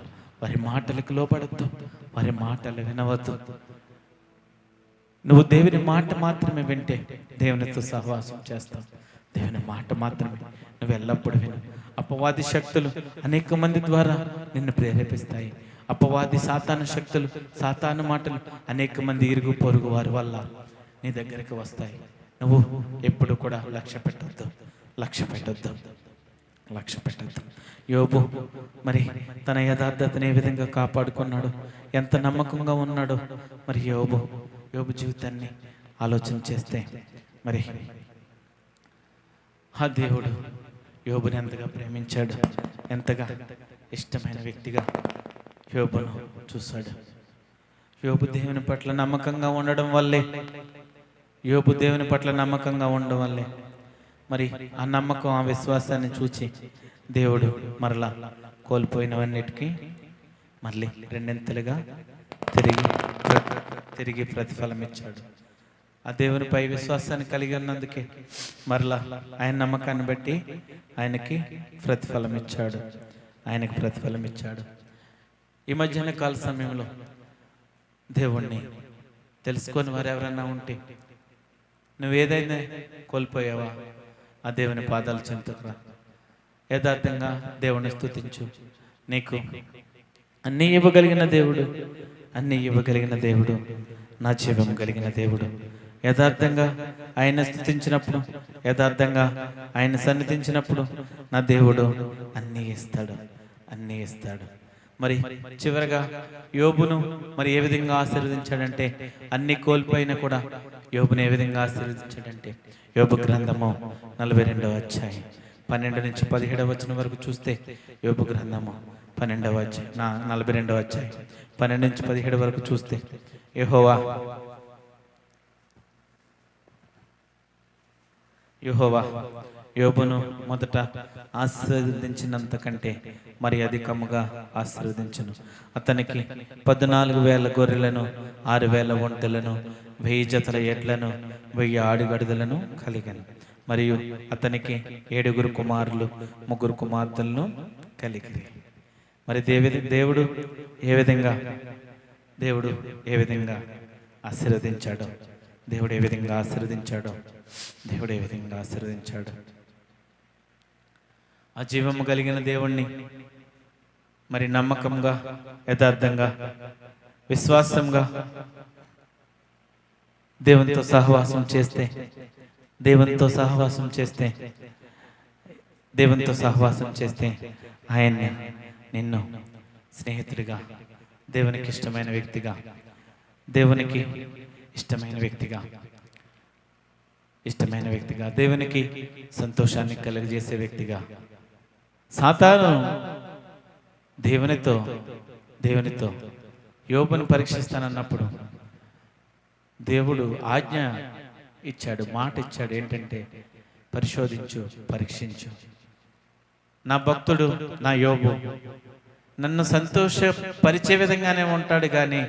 వారి మాటలకు లోపడద్దు, వారి మాటలు వినవద్దు. నువ్వు దేవుని మాట మాత్రమే వింటే దేవునితో సహవాసం చేస్తావు. దేవుని మాట మాత్రమే నువ్వు ఎల్లప్పుడూ విను. అపవాది శక్తులు అనేక మంది ద్వారా నిన్ను ప్రేరేపిస్తాయి. అపవాది సాతాను శక్తులు, సాతాను మాటలు అనేక మంది ఇరుగు పొరుగు వారి వల్ల నీ దగ్గరికి వస్తాయి. నువ్వు ఎప్పుడు కూడా లక్ష్య పెట్టొద్దు. యోబు మరి తన యథార్థతను ఏ విధంగా కాపాడుకున్నాడు, ఎంత నమ్మకంగా ఉన్నాడో మరి యోబు జీవితాన్ని ఆలోచన చేస్తే మరి ఆ దేవుడు యోబుని ఎంతగా ప్రేమించాడు, ఎంతగా ఇష్టమైన వ్యక్తిగా యోబును చూశాడు. యోబు దేవుని పట్ల నమ్మకంగా ఉండడం వల్లే మరి ఆ నమ్మకం, ఆ విశ్వాసాన్ని చూచి దేవుడు మరలా కోల్పోయినవన్నిటికీ మళ్ళీ రెండింతలుగా తిరిగి ప్రతిఫలం ఇచ్చాడు. ఆ దేవునిపై విశ్వాసాన్ని కలిగి ఉన్నందుకే మరలా ఆయన నమ్మకాన్ని బట్టి ఆయనకి ప్రతిఫలం ఇచ్చాడు. ఈ మధ్యాహ్న కాల సమయంలో దేవుణ్ణి తెలుసుకొని వారు ఎవరన్నా ఉంటే, నువ్వేదైనా కోల్పోయావా, ఆ దేవుని పాదాల చెంతకు రా. యథార్థంగా దేవుణ్ణి స్తుతించు. నీకు అన్నీ ఇవ్వగలిగిన దేవుడు నా జీవం కలిగిన దేవుడు. యథార్థంగా ఆయన స్తుతించినప్పుడు, యథార్థంగా ఆయన సన్నిధించినప్పుడు నా దేవుడు అన్నీ ఇస్తాడు. మరి చివరగా యోబును మరి ఏ విధంగా ఆశీర్వదించాడంటే, అన్ని కోల్పోయినా కూడా యోబును ఏ విధంగా ఆశీర్వదించాడంటే, యోబు గ్రంథము 42వ అధ్యాయం 12 నుంచి 17వ వచనం వరకు చూస్తే, యోబు గ్రంథము 42వ అధ్యాయం 12 నుంచి 17 వరకు చూస్తే, యెహోవా యోబును మొదట ఆశీర్వదించినంత కంటే మరి అధికముగా ఆశీర్వదించును. అతనికి 14,000 గొర్రెలను, 6,000 ఒంటెలను, 1000 జతల ఎడ్లను, 1000 ఆడుగడుదలను కలిగను. మరియు అతనికి 7 కుమారులు, 3 కుమార్తెలను కలిగిరి. మరి దేవుడు ఏ విధంగా ఆశీర్వదించాడో, దేవుడు ఏ విధంగా ఆశీర్వదించాడు. ఆ జీవము కలిగిన దేవుణ్ణి మరి నమ్మకంగా, యథార్థంగా, విశ్వాసంగా దేవునితో సహవాసం చేస్తే ఆయన్ని నిన్ను స్నేహితుడిగా, దేవునికి ఇష్టమైన వ్యక్తిగా, దేవునికి సంతోషాన్ని కలుగజేసే వ్యక్తిగా, సాతాను దేవునితో యోబును పరీక్షిస్తానన్నప్పుడు దేవుడు ఆజ్ఞ ఇచ్చాడు, మాట ఇచ్చాడు. ఏంటంటే పరీక్షించు. నా భక్తుడు, నా యోబు నన్ను సంతోషపరిచే విధంగానే ఉంటాడు, కానీ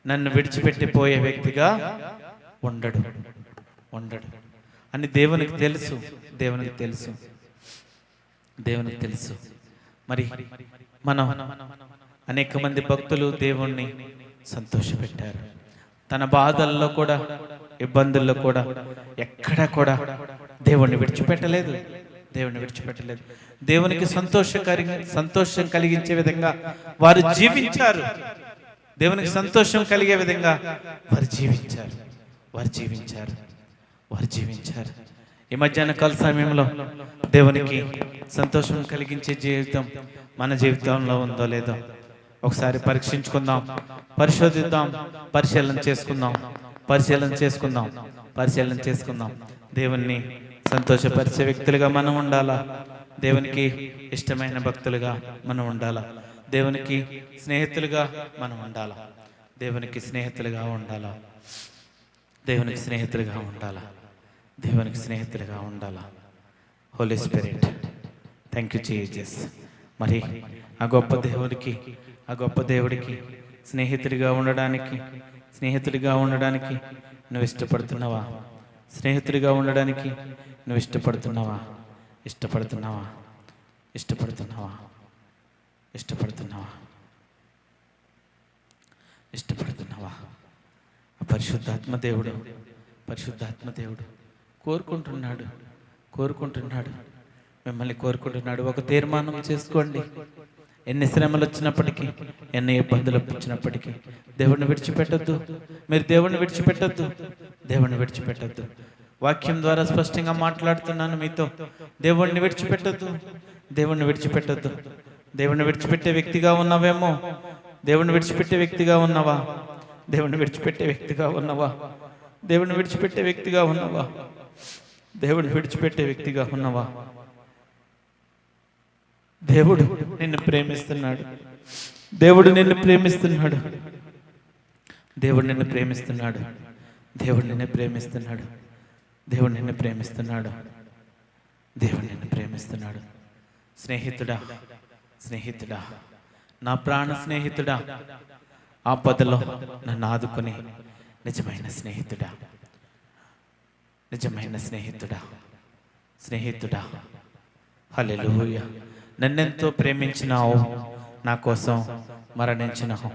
నన్ను విడిచిపెట్టిపోయే వ్యక్తిగా ఉండడు అని దేవునికి తెలుసు. మరి మనం అనేక మంది భక్తులు దేవుణ్ణి సంతోషపెట్టారు. తన బాధల్లో కూడా, ఇబ్బందుల్లో కూడా ఎక్కడా కూడా దేవుణ్ణి విడిచిపెట్టలేదు. దేవునికి సంతోషం కలిగించే విధంగా వారు జీవించారు. దేవునికి సంతోషం కలిగే విధంగా వారు జీవించారు. ఈ మధ్యాహ్న కాల సమయంలో దేవునికి సంతోషం కలిగించే జీవితం మన జీవితంలో ఉందో లేదో ఒకసారి పరీక్షించుకుందాం, పరిశోధిద్దాం, పరిశీలన చేసుకుందాం. దేవుణ్ణి సంతోషపరిచే వ్యక్తులుగా మనం ఉండాలా. దేవునికి ఇష్టమైన భక్తులుగా మనం ఉండాలా. దేవునికి స్నేహితులుగా మనం ఉండాలా. దేవునికి స్నేహితులుగా ఉండాలా. Holy spirit, thank you Jesus. మరి ఆ గొప్ప దేవుడికి స్నేహితుడిగా ఉండడానికి నువ్వు ఇష్టపడుతున్నావా? ఇష్టపడుతున్నావా? పరిశుద్ధాత్మ దేవుడు కోరుకుంటున్నాడు, మిమ్మల్ని కోరుకుంటున్నాడు. ఒక తీర్మానం చేసుకోండి. ఎన్ని శ్రమలు వచ్చినప్పటికీ, ఎన్ని ఇబ్బందులు వచ్చినప్పటికీ దేవుడిని విడిచిపెట్టద్దు. మీరు దేవుడిని విడిచిపెట్టద్దు. వాక్యం ద్వారా స్పష్టంగా మాట్లాడుతున్నాను మీతో. దేవుడిని విడిచిపెట్టద్దు. దేవుడిని విడిచిపెట్టే వ్యక్తిగా ఉన్నావేమో. దేవుడిని విడిచిపెట్టే వ్యక్తిగా ఉన్నావా? దేవుడిని విడిచిపెట్టే వ్యక్తిగా ఉన్నావా? దేవుడు నిన్ను ప్రేమిస్తున్నాడు. దేవుడు నిన్ను ప్రేమిస్తున్నాడు. స్నేహితుడా, నా ప్రాణ స్నేహితుడా, ఆపదలో నన్ను ఆదుకుని నిజమైన స్నేహితుడా. హల్లెలూయా. నన్నెంతో ప్రేమించినావు, నా కోసం మరణించినావు.